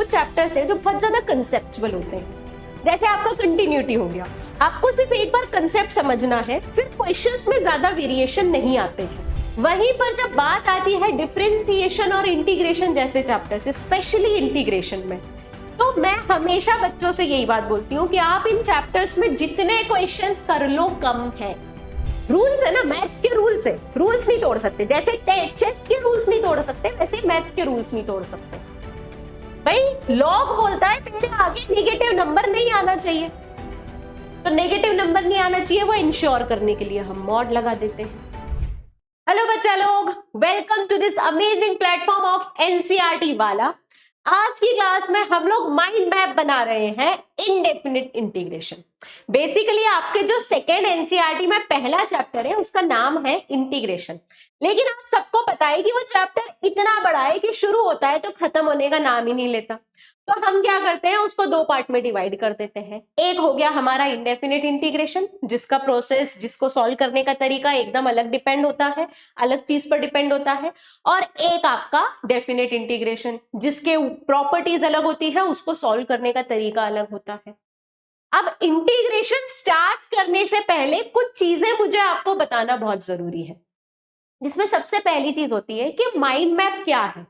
कुछ चैप्टर्स हैं जो बहुत ज्यादा कंसेप्चुअल होते हैं। जैसे आपका कंटिन्यूटी हो गया, आपको सिर्फ एक बार कंसेप्ट समझना है, फिर क्वेश्चंस में ज्यादा वेरिएशन नहीं आते हैं। वहीं पर जब बात आती है डिफरेंशिएशन और इंटीग्रेशन जैसे चैप्टर्स, स्पेशली इंटीग्रेशन में, तो मैं हमेशा बच्चों से यही बात बोलती हूँ कि आप इन चैप्टर्स में जितने क्वेश्चंस कर लो कम है। रूल्स है ना, मैथ्स के रूल्स है, रूल्स नहीं तोड़ सकते। जैसे चेस के रूल्स नहीं तोड़ सकते, वैसे मैथ्स के रूल्स नहीं तोड़ सकते। भाई लॉग बोलता है मेरे आगे नेगेटिव नंबर नहीं आना चाहिए, तो नेगेटिव नंबर नहीं आना चाहिए, वो इंश्योर करने के लिए हम मॉड लगा देते हैं। हेलो बच्चा लोग, welcome to this amazing platform of NCERT वाला। आज की क्लास में हम लोग माइंड मैप बना रहे हैं इनडेफिनिट इंटीग्रेशन। बेसिकली आपके जो सेकेंड एनसीईआरटी में पहला चैप्टर है उसका नाम है इंटीग्रेशन, लेकिन आप सबको पता है कि वो चैप्टर इतना बड़ा है कि शुरू होता है तो खत्म होने का नाम ही नहीं लेता। तो हम क्या करते हैं, उसको दो पार्ट में डिवाइड कर देते हैं। एक हो गया हमारा इंडेफिनिट इंटीग्रेशन, जिसका प्रोसेस, जिसको सॉल्व करने का तरीका एकदम अलग डिपेंड होता है, अलग चीज पर डिपेंड होता है। और एक आपका डेफिनिट इंटीग्रेशन, जिसके प्रॉपर्टीज अलग होती है, उसको सॉल्व करने का तरीका अलग होता है। अब इंटीग्रेशन स्टार्ट करने से पहले कुछ चीजें मुझे आपको बताना बहुत जरूरी है, जिसमें सबसे पहली चीज होती है कि माइंड मैप क्या है।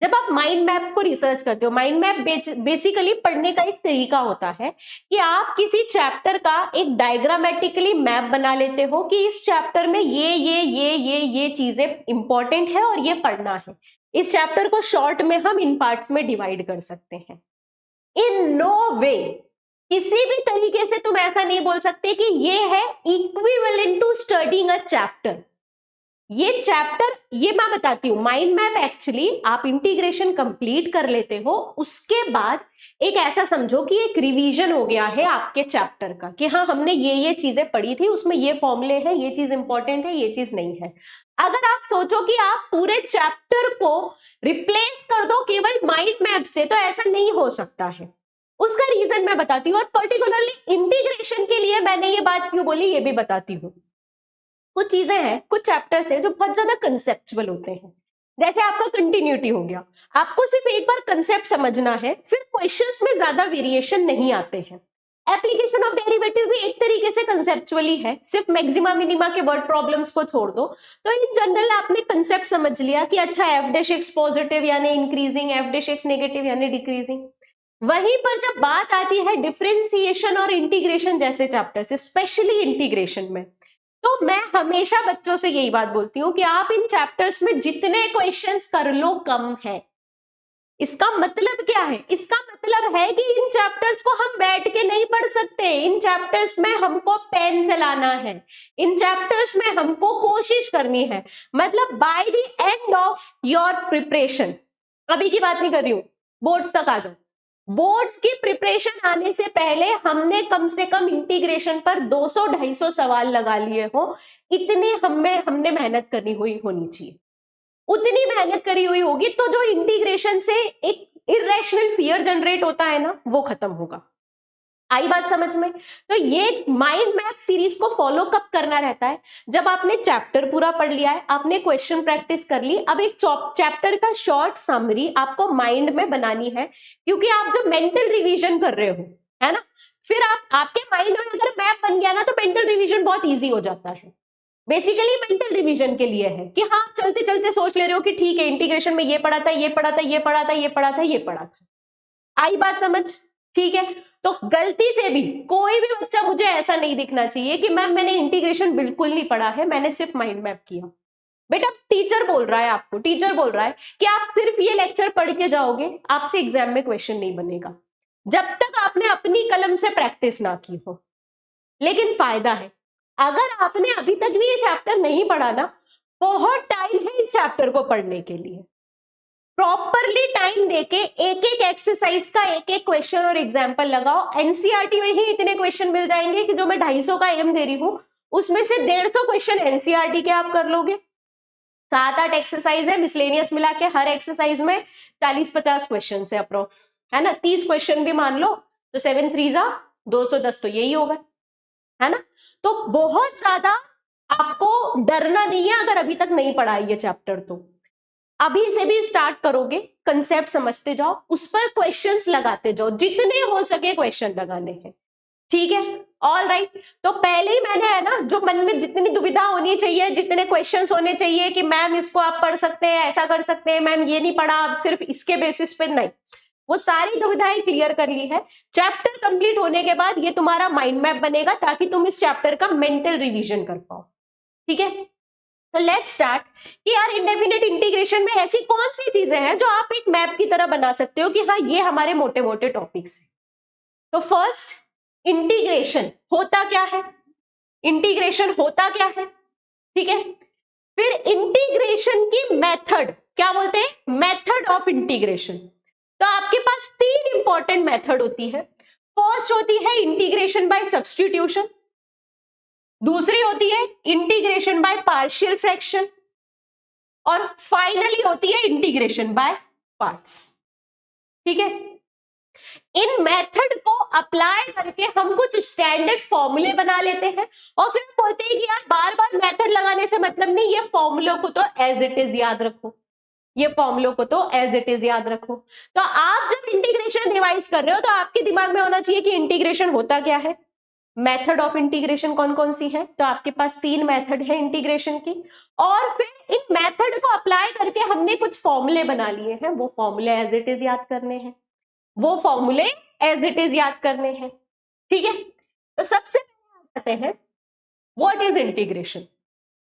जब आप माइंड मैप को रिसर्च करते हो, माइंड मैप बेसिकली पढ़ने का एक तरीका होता है कि आप किसी चैप्टर का एक डायग्रामेटिकली मैप बना लेते हो कि इस चैप्टर में ये चीजें इंपॉर्टेंट है और ये पढ़ना है। इस चैप्टर को शॉर्ट में हम इन पार्ट्स में डिवाइड कर सकते हैं। इन नो वे, किसी भी तरीके से तुम ऐसा नहीं बोल सकते कि ये है equivalent to studying a chapter. ये चैप्टर, ये मैं बताती हूं, माइंड मैप एक्चुअली आप इंटीग्रेशन कंप्लीट कर लेते हो, उसके बाद एक ऐसा समझो कि एक रिवीजन हो गया है आपके चैप्टर का कि हाँ हमने ये चीजें पढ़ी थी, उसमें ये फॉर्मूले हैं, ये चीज इंपॉर्टेंट है, ये चीज नहीं है। अगर आप सोचो कि आप पूरे चैप्टर को रिप्लेस कर दो केवल माइंड मैप से, तो ऐसा नहीं हो सकता है। उसका रीजन मैं बताती हूँ, और पर्टिकुलरली इंटीग्रेशन के लिए मैंने ये बात क्यों बोली ये भी बताती हूँ। कुछ चीजें हैं, कुछ चैप्टर्स हैं जो बहुत ज्यादा कंसेप्चुअल होते हैं। जैसे आपका कंटिन्यूटी हो गया, आपको सिर्फ एक बार कंसेप्ट समझना है, फिर क्वेश्चंस में ज्यादा वेरिएशन नहीं आते हैं। एप्लीकेशन ऑफ डेरिवेटिव भी एक तरीके से कंसेप्चुअली है, सिर्फ मैक्सिमा मिनिमा के वर्ड प्रॉब्लम्स को छोड़ दो तो इन जनरल आपने कंसेप्ट समझ लिया कि अच्छा एफ डैश एक्स पॉजिटिव यानी increasing, F dash x negative यानी डिक्रीजिंग। वहीं पर जब बात आती है डिफरेंशिएशन और इंटीग्रेशन जैसे चैप्टर्स, स्पेशली इंटीग्रेशन में, तो मैं हमेशा बच्चों से यही बात बोलती हूँ कि आप इन चैप्टर्स में जितने क्वेश्चंस कर लो कम है। इसका मतलब क्या है? इसका मतलब है कि इन चैप्टर्स को हम बैठ के नहीं पढ़ सकते। इन चैप्टर्स में हमको पेन चलाना है, इन चैप्टर्स में हमको कोशिश करनी है। मतलब by the end of your preparation, अभी की बात नहीं कर रही हूं, बोर्ड्स तक आ जाओ, बोर्ड्स की प्रिपरेशन आने से पहले हमने कम से कम इंटीग्रेशन पर 200-250 सवाल लगा लिए हो, इतनी हमने मेहनत करनी हुई होनी चाहिए। उतनी मेहनत करी हुई होगी तो जो इंटीग्रेशन से एक इरेशनल फियर जनरेट होता है ना, वो खत्म होगा। आई बात समझ में? तो ये माइंड मैप सीरीज को फॉलो कब करना रहता है? जब आपने चैप्टर पूरा पढ़ लिया है, आपने क्वेश्चन प्रैक्टिस कर ली, अब एक चैप्टर का शॉर्ट समरी आपको माइंड में बनानी है, क्योंकि आप जब मेंटल रिवीजन कर रहे हो, है ना, फिर आपके माइंड में अगर मैप बन गया ना तो मेंटल रिवीजन बहुत ईजी हो जाता है। बेसिकली मेंटल रिवीजन के लिए है कि हाँ चलते चलते सोच ले रहे हो कि ठीक है इंटीग्रेशन में ये पढ़ा था, ये पढ़ा था, ये पढ़ा था, ये पढ़ा था, ये पढ़ा था। आई बात समझ? ठीक है, तो गलती से भी कोई भी बच्चा, मुझे ऐसा नहीं दिखना चाहिए कि मैम मैंने इंटीग्रेशन बिल्कुल नहीं पढ़ा है, मैंने सिर्फ माइंड मैप किया। बेटा टीचर बोल रहा है आपको, टीचर बोल रहा है कि आप सिर्फ ये लेक्चर पढ़ के जाओगे, आपसे एग्जाम में क्वेश्चन नहीं बनेगा जब तक आपने अपनी कलम से प्रैक्टिस ना की हो। लेकिन फायदा है, अगर आपने अभी तक भी ये चैप्टर नहीं पढ़ा ना, बहुत टाइम है इस चैप्टर को पढ़ने के लिए। प्रॉपरली टाइम देके एक एक एक्सरसाइज का एक एक क्वेश्चन और एग्जाम्पल लगाओ। एनसीईआरटी में ही इतने क्वेश्चन मिल जाएंगे कि जो मैं 250 का एम दे रही हूं, उसमें से 150 क्वेश्चन एनसीईआरटी के आप कर लोगे। 7-8 एक्सरसाइज है मिसलेनियस मिला के, हर एक्सरसाइज में 40-50 क्वेश्चन है अप्रोक्स, है ना। 30 क्वेश्चन भी मान लो तो 7 3 210 तो यही होगा, है ना। तो बहुत ज्यादा आपको डरना नहीं है अगर अभी तक नहीं पढ़ा है ये चैप्टर। तो अभी से भी स्टार्ट करोगे, कंसेप्ट समझते जाओ, उस पर क्वेश्चंस लगाते जाओ, जितने हो सके क्वेश्चन लगाने हैं, ठीक है? All right. तो पहले ही मैंने, है ना, जो मन में जितनी दुविधा होनी चाहिए, जितने क्वेश्चंस होने चाहिए कि मैम इसको आप पढ़ सकते हैं, ऐसा कर सकते हैं, मैम ये नहीं पढ़ा, आप सिर्फ इसके बेसिस पे नहीं, वो सारी दुविधाएं क्लियर कर ली है। चैप्टर कंप्लीट होने के बाद ये तुम्हारा माइंड मैप बनेगा ताकि तुम इस चैप्टर का मेंटल रिवीजन कर पाओ, ठीक है? तो लेट्स स्टार्ट कि यार इंडेफिनिट इंटीग्रेशन में ऐसी कौन सी चीजें हैं जो आप एक मैप की तरह बना सकते हो कि हाँ ये हमारे मोटे मोटे टॉपिक्स हैं। तो फर्स्ट, इंटीग्रेशन होता क्या है, इंटीग्रेशन होता क्या है, ठीक है? फिर इंटीग्रेशन की मेथड, क्या बोलते हैं, मेथड ऑफ इंटीग्रेशन। तो आपके पास तीन इंपॉर्टेंट मेथड होती है। फर्स्ट होती है इंटीग्रेशन बाय सब्स्टिट्यूशन, दूसरी होती है इंटीग्रेशन बाय पार्शियल फ्रैक्शन, और फाइनली होती है इंटीग्रेशन बाय पार्ट्स, ठीक है? इन मेथड को अप्लाई करके हम कुछ स्टैंडर्ड फॉर्मूले बना लेते हैं और फिर हम बोलते हैं कि यार बार बार मेथड लगाने से मतलब नहीं, ये फॉर्मूलों को तो एज इट इज याद रखो, ये फॉर्मूलों को तो एज इट इज याद रखो। तो आप जब इंटीग्रेशन रिवाइज कर रहे हो तो आपके दिमाग में होना चाहिए कि इंटीग्रेशन होता क्या है, मेथड ऑफ इंटीग्रेशन कौन कौन सी है। तो आपके पास तीन मेथड है इंटीग्रेशन की, और फिर इन मेथड को अप्लाई करके हमने कुछ फॉर्मूले बना लिए हैं, वो फॉर्मूले एज इट इज याद करने हैं, वो फॉर्मूले एज इट इज याद करने हैं, ठीक है? तो सबसे पहले आते हैं what is integration.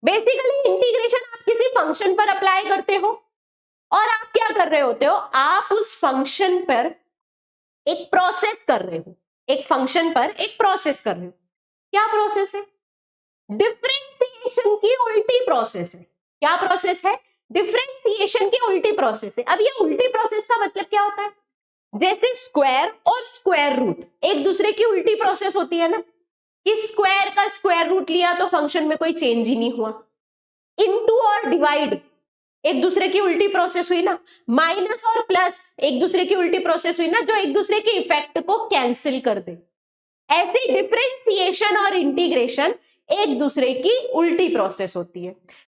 Basically integration आप किसी फंक्शन पर अप्लाई करते हो और आप क्या कर रहे होते हो, आप उस फंक्शन पर एक प्रोसेस कर रहे हो, एक फंक्शन पर एक प्रोसेस कर रहे हो। क्या प्रोसेस है? डिफरेंशिएशन की उल्टी प्रोसेस है। क्या प्रोसेस है? डिफरेंशिएशन की उल्टी प्रोसेस है। अब ये उल्टी प्रोसेस का मतलब क्या होता है? जैसे स्क्वायर और स्क्वायर रूट एक दूसरे की उल्टी प्रोसेस होती है ना, कि स्क्वायर का स्क्वायर रूट लिया तो फंक्शन में कोई चेंज ही नहीं हुआ। इनटू और डिवाइड एक दूसरे की उल्टी प्रोसेस हुई ना, माइनस और प्लस एक दूसरे की उल्टी प्रोसेस हुई ना, जो एक दूसरे के इफेक्ट को कैंसिल कर दे। ऐसी डिफरेंशिएशन और इंटीग्रेशन एक दूसरे की उल्टी प्रोसेस होती है।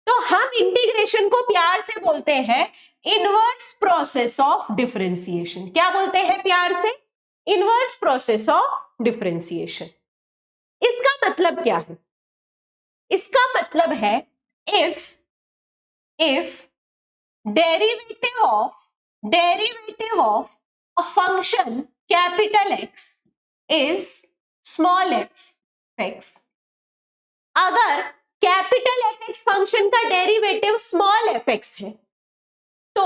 तो हम इंटीग्रेशन को प्यार से बोलते हैं इनवर्स प्रोसेस ऑफ डिफरेंशिएशन। क्या बोलते हैं प्यार से? Inverse process of differentiation. इसका मतलब क्या है? इसका मतलब है if derivative of a function capital X is small f x, अगर कैपिटल एफ एक्स फंक्शन का डेरिवेटिव स्मॉल एफ एक्स है तो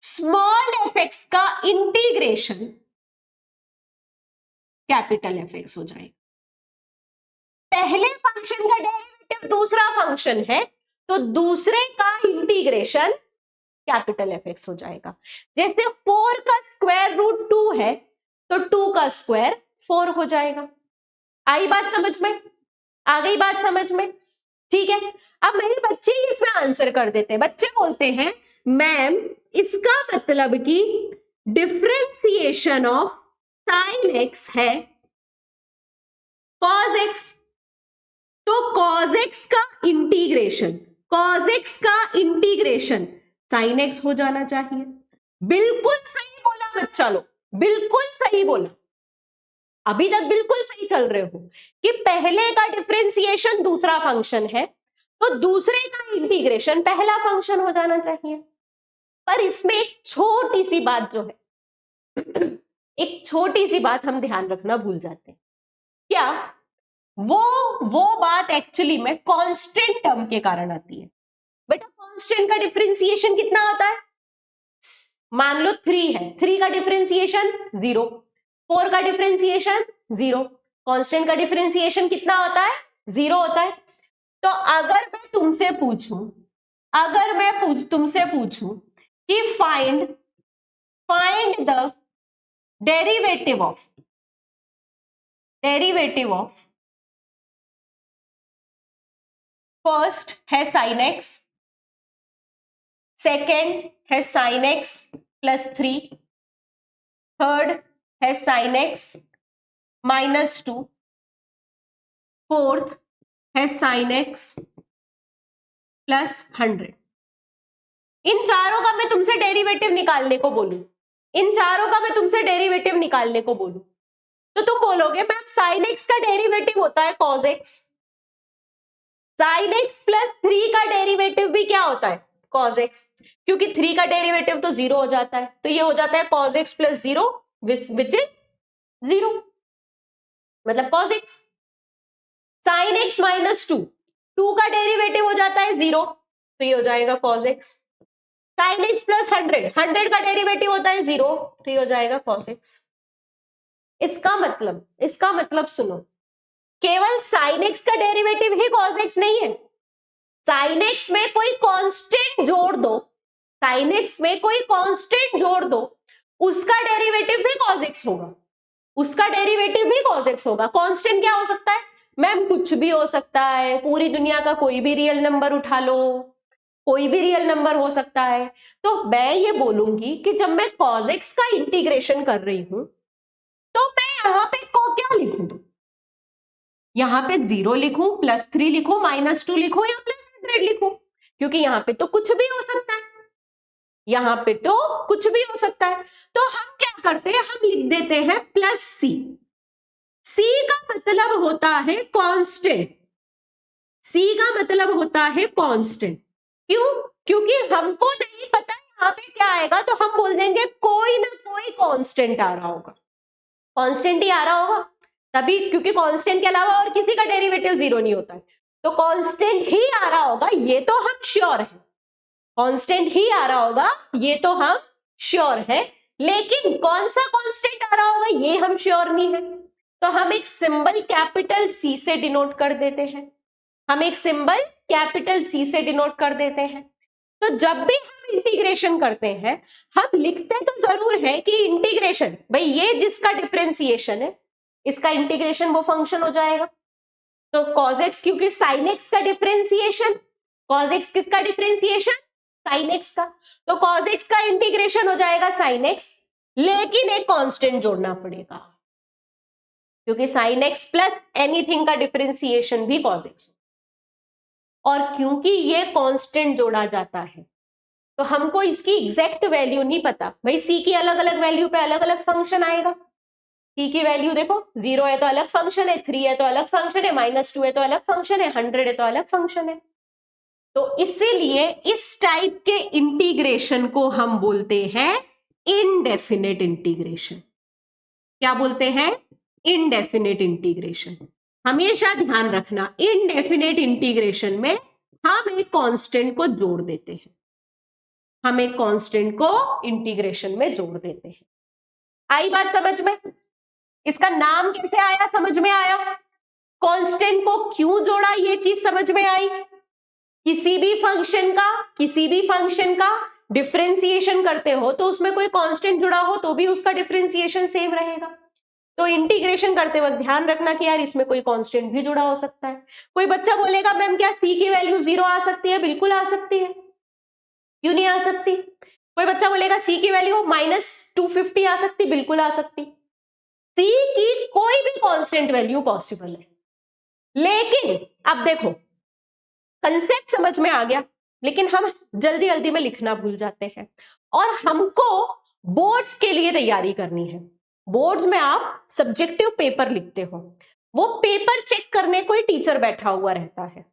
स्मॉल एफ एक्स का इंटीग्रेशन कैपिटल एफ एक्स हो जाएगा। पहले फंक्शन का डेरिवेटिव दूसरा फंक्शन है तो दूसरे का इंटीग्रेशन कैपिटल एफ एक्स हो जाएगा। जैसे 4 का स्क्वायर रूट 2 है तो 2 का स्क्वायर 4 हो जाएगा। आई बात समझ में? आ गई बात समझ में? ठीक है। अब मेरे बच्चे ही इसमें आंसर कर देते हैं। बच्चे बोलते हैं मैम इसका मतलब कि डिफरेंशिएशन ऑफ साइन एक्स है कॉज एक्स, तो कॉज एक्स का इंटीग्रेशन साइन एक्स हो जाना चाहिए। बिल्कुल सही बोला बच्चा लोग, बिल्कुल सही बोला। अभी तक बिल्कुल सही चल रहे हो कि पहले का डिफरेंशिएशन दूसरा फंक्शन है तो दूसरे का इंटीग्रेशन पहला फंक्शन हो जाना चाहिए। पर इसमें एक छोटी सी बात जो है, एक छोटी सी बात हम ध्यान रखना भूल जाते हैं। क्या? वो बात एक्चुअली में कांस्टेंट टर्म के कारण आती है। बेटा कांस्टेंट का डिफरेंशिएशन कितना होता है? मान लो 3 है, 3 का डिफरेंशिएशन 0, 4 का डिफरेंशिएशन 0, कांस्टेंट का डिफरेंशिएशन कितना होता है? 0 होता है। तो अगर मैं तुमसे पूछूं कि find the derivative of first है साइन एक्स, सेकेंड है साइन एक्स प्लस 3, थर्ड है साइन एक्स -2, फोर्थ है साइन एक्स प्लस 100। इन चारों का मैं तुमसे डेरिवेटिव निकालने को बोलूं, इन चारों का मैं तुमसे डेरिवेटिव निकालने को बोलूं, तो तुम बोलोगे मैम साइन एक्स का डेरिवेटिव होता है cos x, sign X plus 3 का डेरिवेटिव भी क्या होता है कॉस एक्स, क्योंकि 3 का डेरिवेटिव तो 0 हो जाता है, तो ये हो जाता है cos x plus 0 which is 0, मतलब cos x. Sine x minus 2 का डेरिवेटिव हो जाता है 0, तो ये हो जाएगा cos x. Sign X plus 100 का डेरिवेटिव होता है 0, तो ये हो जाएगा कॉस एक्स। इसका मतलब सुनो, केवल साइन एक्स का डेरिवेटिव ही कॉस एक्स नहीं है, साइन एक्स में कोई कांस्टेंट जोड़ दो, साइन एक्स में कोई कांस्टेंट जोड़ दो, उसका डेरिवेटिव भी कॉस एक्स होगा, उसका डेरिवेटिव भी कॉस एक्स होगा। कांस्टेंट क्या हो सकता है मैम, कुछ भी हो सकता है, पूरी दुनिया का कोई भी रियल नंबर उठा लो, कोई भी रियल नंबर हो सकता है। तो मैं ये बोलूंगी कि जब मैं कॉस एक्स का इंटीग्रेशन कर रही हूं तो मैं यहां पे क्या लिखूं, यहां पे 0 लिखूं, +3 लिखूं, -2 लिखूं या +100 लिखूं, क्योंकि यहां पे तो कुछ भी हो सकता है, यहां पे तो कुछ भी हो सकता है। तो हम क्या करते हैं, हम लिख देते हैं +c। c का मतलब होता है कांस्टेंट, c का मतलब होता है कांस्टेंट। क्यों? क्योंकि हमको नहीं पता यहां पे क्या आएगा, तो हम बोल देंगे कोई ना कोई कांस्टेंट आ रहा होगा, कांस्टेंट ही आ रहा होगा तभी, क्योंकि कांस्टेंट के अलावा और किसी का डेरिवेटिव 0 नहीं होता है, तो कांस्टेंट ही आ रहा होगा, ये तो हम श्योर है, कांस्टेंट ही आ रहा होगा, ये तो हम श्योर है। लेकिन कौन सा कांस्टेंट आ रहा होगा ये हम श्योर नहीं है, तो हम एक सिंबल कैपिटल C से डिनोट कर देते हैं, हम एक सिंबल कैपिटल C से डिनोट कर देते हैं। तो जब भी हम इंटीग्रेशन करते हैं हम लिखते तो जरूर है कि इंटीग्रेशन, भाई ये जिसका डिफरेंशिएशन है इसका इंटीग्रेशन वो फंक्शन हो जाएगा। तो cos x, क्योंकि sin x का डिफरेंशिएशन, cos x किसका डिफरेंशिएशन, sin x का, तो cos x का इंटीग्रेशन हो जाएगा sin x, लेकिन एक कांस्टेंट जोड़ना पड़ेगा, क्योंकि sin x प्लस एनीथिंग का डिफरेंशिएशन भी cos x, और क्योंकि ये कांस्टेंट जोड़ा जाता है तो हमको इसकी एग्जैक्ट वैल्यू नहीं पता, भाई c की अलग अलग वैल्यू पे अलग अलग फंक्शन आएगा, c की वैल्यू देखो 0 है तो अलग फंक्शन है, 3 है तो अलग फंक्शन है, -2 है तो अलग फंक्शन है, 100 है तो अलग फंक्शन है। तो इसीलिए इस टाइप के इंटीग्रेशन को हम बोलते हैं इनडेफिनेट इंटीग्रेशन। क्या बोलते हैं, इनडेफिनेट इंटीग्रेशन। हमेशा ध्यान रखना, इनडेफिनेट इंटीग्रेशन में हम एक कांस्टेंट को जोड़ देते हैं, हम एक कांस्टेंट को इंटीग्रेशन में जोड़ देते हैं। आई बात समझ में? इसका नाम कैसे आया, समझ में आया? कांस्टेंट को क्यों जोड़ा ये चीज समझ में आई। किसी भी फंक्शन का डिफरेंशिएशन करते हो तो उसमें कोई कांस्टेंट जुड़ा हो तो भी उसका डिफरेंशिएशन सेम रहेगा। तो इंटीग्रेशन करते वक्त ध्यान रखना कि यार इसमें कोई कांस्टेंट भी जुड़ा हो सकता है। कोई बच्चा बोलेगा मैम क्या c की वैल्यू 0 आ सकती है? बिल्कुल आ सकती है, क्यों नहीं आ सकती। कोई बच्चा बोलेगा c की वैल्यू -250 आ सकती, बिल्कुल आ सकती। c की कोई भी कांस्टेंट वैल्यू पॉसिबल है। लेकिन अब देखो कंसेप्ट समझ में आ गया, लेकिन हम जल्दी जल्दी में लिखना भूल जाते हैं और हमको बोर्ड्स के लिए तैयारी करनी है। बोर्ड्स में आप सब्जेक्टिव पेपर लिखते हो, वो पेपर चेक करने कोई टीचर बैठा हुआ रहता है।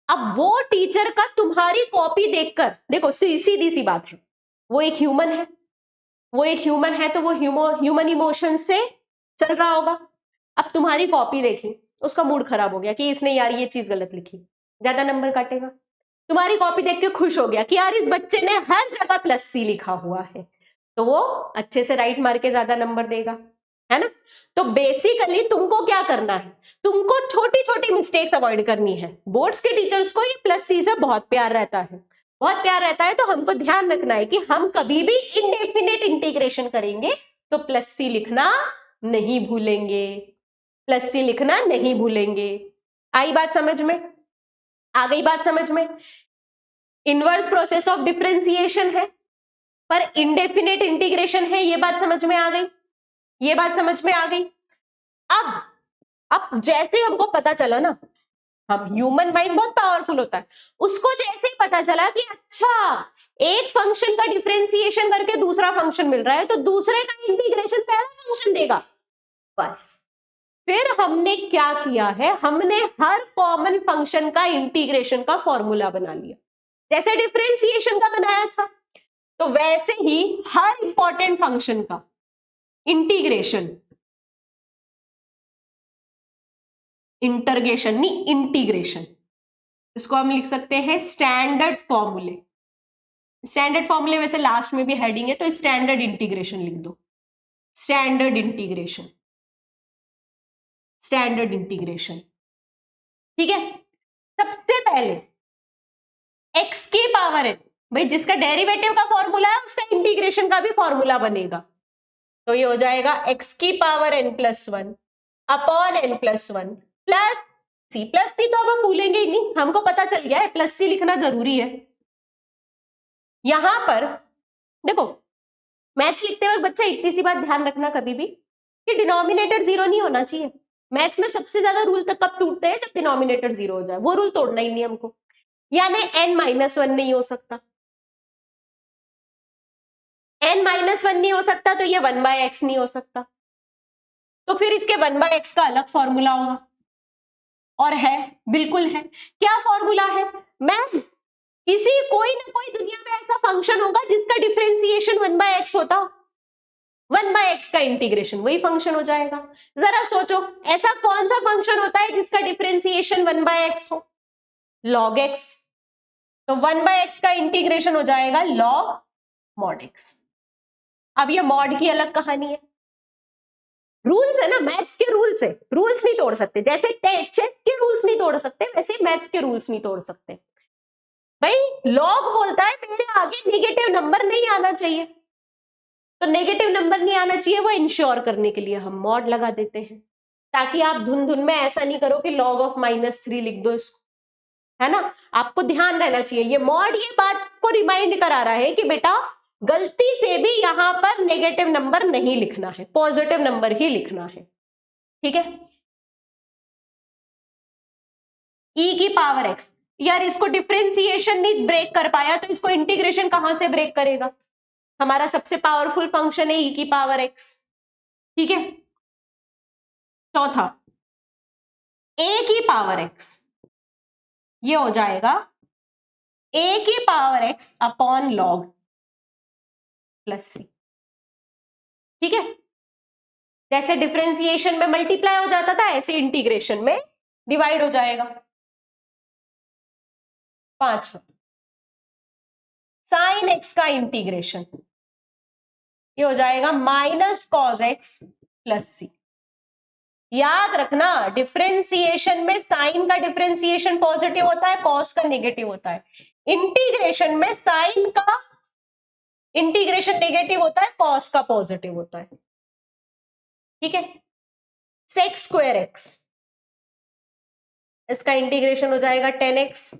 अब वो टीचर का तुम्हारी कॉपी देखकर, देखो सीधी सी बात है, वो एक ह्यूमन है, तो वो ह्यूमन इमोशन से चल रहा होगा। अब तुम्हारी कॉपी देखी, उसका मूड खराब हो गया कि इसने यार ये चीज गलत लिखी, ज्यादा नंबर काटेगा। तुम्हारी कॉपी देख के खुश हो गया कि यार इस बच्चे ने हर जगह +C लिखा हुआ है, तो वो अच्छे से राइट मार के ज्यादा नंबर देगा, है ना। तो बेसिकली तुमको क्या करना है, तुमको छोटी छोटी मिस्टेक्स अवॉइड करनी है। बोर्ड्स के टीचर्स को ये +C से बहुत प्यार रहता है, तो हमको ध्यान रखना है कि हम कभी भी इनडेफिनेट इंटीग्रेशन करेंगे तो +C लिखना नहीं भूलेंगे, +C लिखना नहीं भूलेंगे। आई बात समझ में? आ गई बात समझ में? इनवर्स प्रोसेस ऑफ डिफरेंशिएशन है पर इंडेफिनेट इंटीग्रेशन है, ये बात समझ में आ गई, ये बात समझ में आ गई। अब जैसे हमको पता चला ना हम ह्यूमन माइंड बहुत पावरफुल होता है, उसको जैसे ही पता चला कि अच्छा एक फंक्शन का डिफरेंशिएशन करके दूसरा फंक्शन मिल रहा है तो दूसरे का इंटीग्रेशन पहला फंक्शन देगा, बस फिर हमने क्या किया है, हमने हर कॉमन फंक्शन का इंटीग्रेशन का फॉर्मूला बना लिया। जैसे डिफरेंशिएशन का बनाया था तो वैसे ही हर इंपॉर्टेंट फंक्शन का इंटीग्रेशन, इंटरग्रेशन नहीं इंटीग्रेशन, इसको हम लिख सकते हैं स्टैंडर्ड फॉर्मूले। स्टैंडर्ड फॉर्मूले वैसे लास्ट में भी हेडिंग है तो स्टैंडर्ड इंटीग्रेशन लिख दो, स्टैंडर्ड इंटीग्रेशन, स्टैंडर्ड इंटीग्रेशन। ठीक है, सबसे पहले x की पावर n, भाई जिसका डेरिवेटिव का फॉर्मूला है उसका इंटीग्रेशन का भी फॉर्मूला बनेगा, तो ये हो जाएगा x की power n+1 upon n+1 plus C. Plus C तो अब हम भूलेंगे ही नहीं, हमको पता चल गया है प्लस सी लिखना जरूरी है। यहां पर देखो मैथ्स लिखते वक्त बच्चा इतनी सी बात ध्यान रखना कभी भी कि डिनोमिनेटर जीरो नहीं होना चाहिए। मैथ्स में सबसे ज्यादा रूल तक कब टूटते हैं, जब डिनोमिनेटर जीरो हो जाए, वो रूल तोड़ना ही नहीं हमको। यानी n-1 नहीं हो सकता, n-1 नहीं हो सकता तो ये 1/x नहीं हो सकता, तो फिर इसके 1/x का अलग फॉर्मूला होगा, और है बिल्कुल है। क्या फॉर्मूला है मैम, किसी कोई ना कोई दुनिया में ऐसा फंक्शन होगा जिसका डिफरेंशिएशन 1/x होता, 1/x का इंटीग्रेशन वही फंक्शन हो जाएगा। जरा सोचो ऐसा कौन सा फंक्शन होता है जिसका डिफरेंशिएशन 1/x हो, log x, तो 1/x का इंटीग्रेशन हो जाएगा log mod x। अब ये मॉड की अलग कहानी है, रूल्स है ना, मैथ्स के रूल्स है, रूल्स नहीं तोड़ सकते। जैसे चेस के रूल्स नहीं तोड़ सकते वैसे मैथ्स के रूल्स नहीं तोड़ सकते। भाई लॉग बोलता है मेरे आगे नेगेटिव नंबर नहीं आना चाहिए, तो नेगेटिव नंबर नहीं आना चाहिए वो इंश्योर करने के लिए हम मॉड लगा देते हैं, ताकि आप धुन धुन में ऐसा नहीं करो कि log of -3 लिख दो इसको, है ना। आपको ध्यान रहना चाहिए, ये मॉड ये बात को रिमाइंड करा रहा है कि बेटा गलती से भी यहां पर नेगेटिव नंबर नहीं लिखना है, पॉजिटिव नंबर ही लिखना है। ठीक है, e की पावर x, यार इसको डिफरेंशिएशन नहीं ब्रेक कर पाया तो इसको इंटीग्रेशन कहां से ब्रेक करेगा, हमारा सबसे पावरफुल फंक्शन है e की पावर x। ठीक है, चौथा a की पावर x, ये हो जाएगा a की power x upon log plus C. ठीक है, जैसे डिफरेंशिएशन में मल्टीप्लाई हो जाता था ऐसे इंटीग्रेशन में डिवाइड हो जाएगा। पांचवा साइन x का इंटीग्रेशन, ये हो जाएगा -cos x प्लस सी। याद रखना डिफरेंशिएशन में साइन का डिफरेंशिएशन पॉजिटिव होता है, कॉस का नेगेटिव होता है। इंटीग्रेशन में साइन का इंटीग्रेशन नेगेटिव होता है, कॉस का पॉजिटिव होता है। ठीक है, sec स्क्वायर x, इसका इंटीग्रेशन हो जाएगा 10x,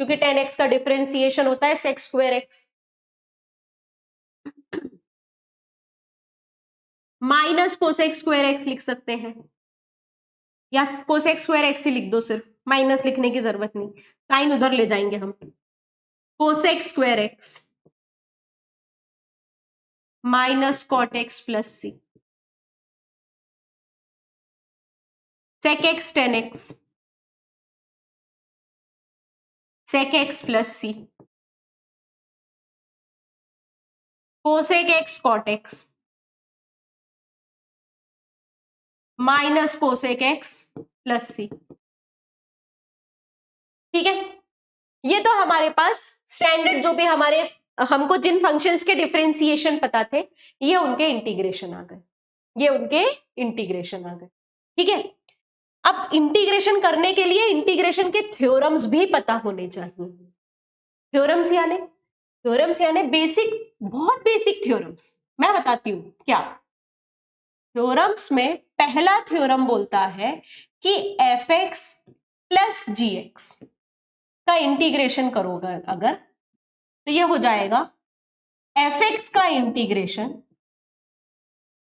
क्योंकि 10x का डिफरेंशिएशन होता है sec square x। Minus cosec square x लिख सकते हैं, या कोसेक स्क्वायर x ही लिख दो, सिर्फ माइनस लिखने की जरूरत नहीं, साइन उधर ले जाएंगे हम। Cosec square x minus cot x plus C, sec x 10x, sec x plus C, cosec x cot x minus cosec x plus C. ठीक है, ये तो हमारे पास स्टैंडर्ड जो भी हमारे हमको जिन फंक्शंस के डिफरेंशिएशन पता थे ये उनके इंटीग्रेशन आ गए, ये उनके इंटीग्रेशन आ गए। ठीक है, अब इंटीग्रेशन करने के लिए इंटीग्रेशन के थ्योरम्स भी पता होने चाहिए। थ्योरम्स यानी बेसिक, बहुत बेसिक थ्योरम्स मैं बताती हूं क्या। थ्योरम्स में पहला थ्योरम बोलता है कि f(x + gx) का इंटीग्रेशन करोगे अगर तो ये हो जाएगा f(x) का इंटीग्रेशन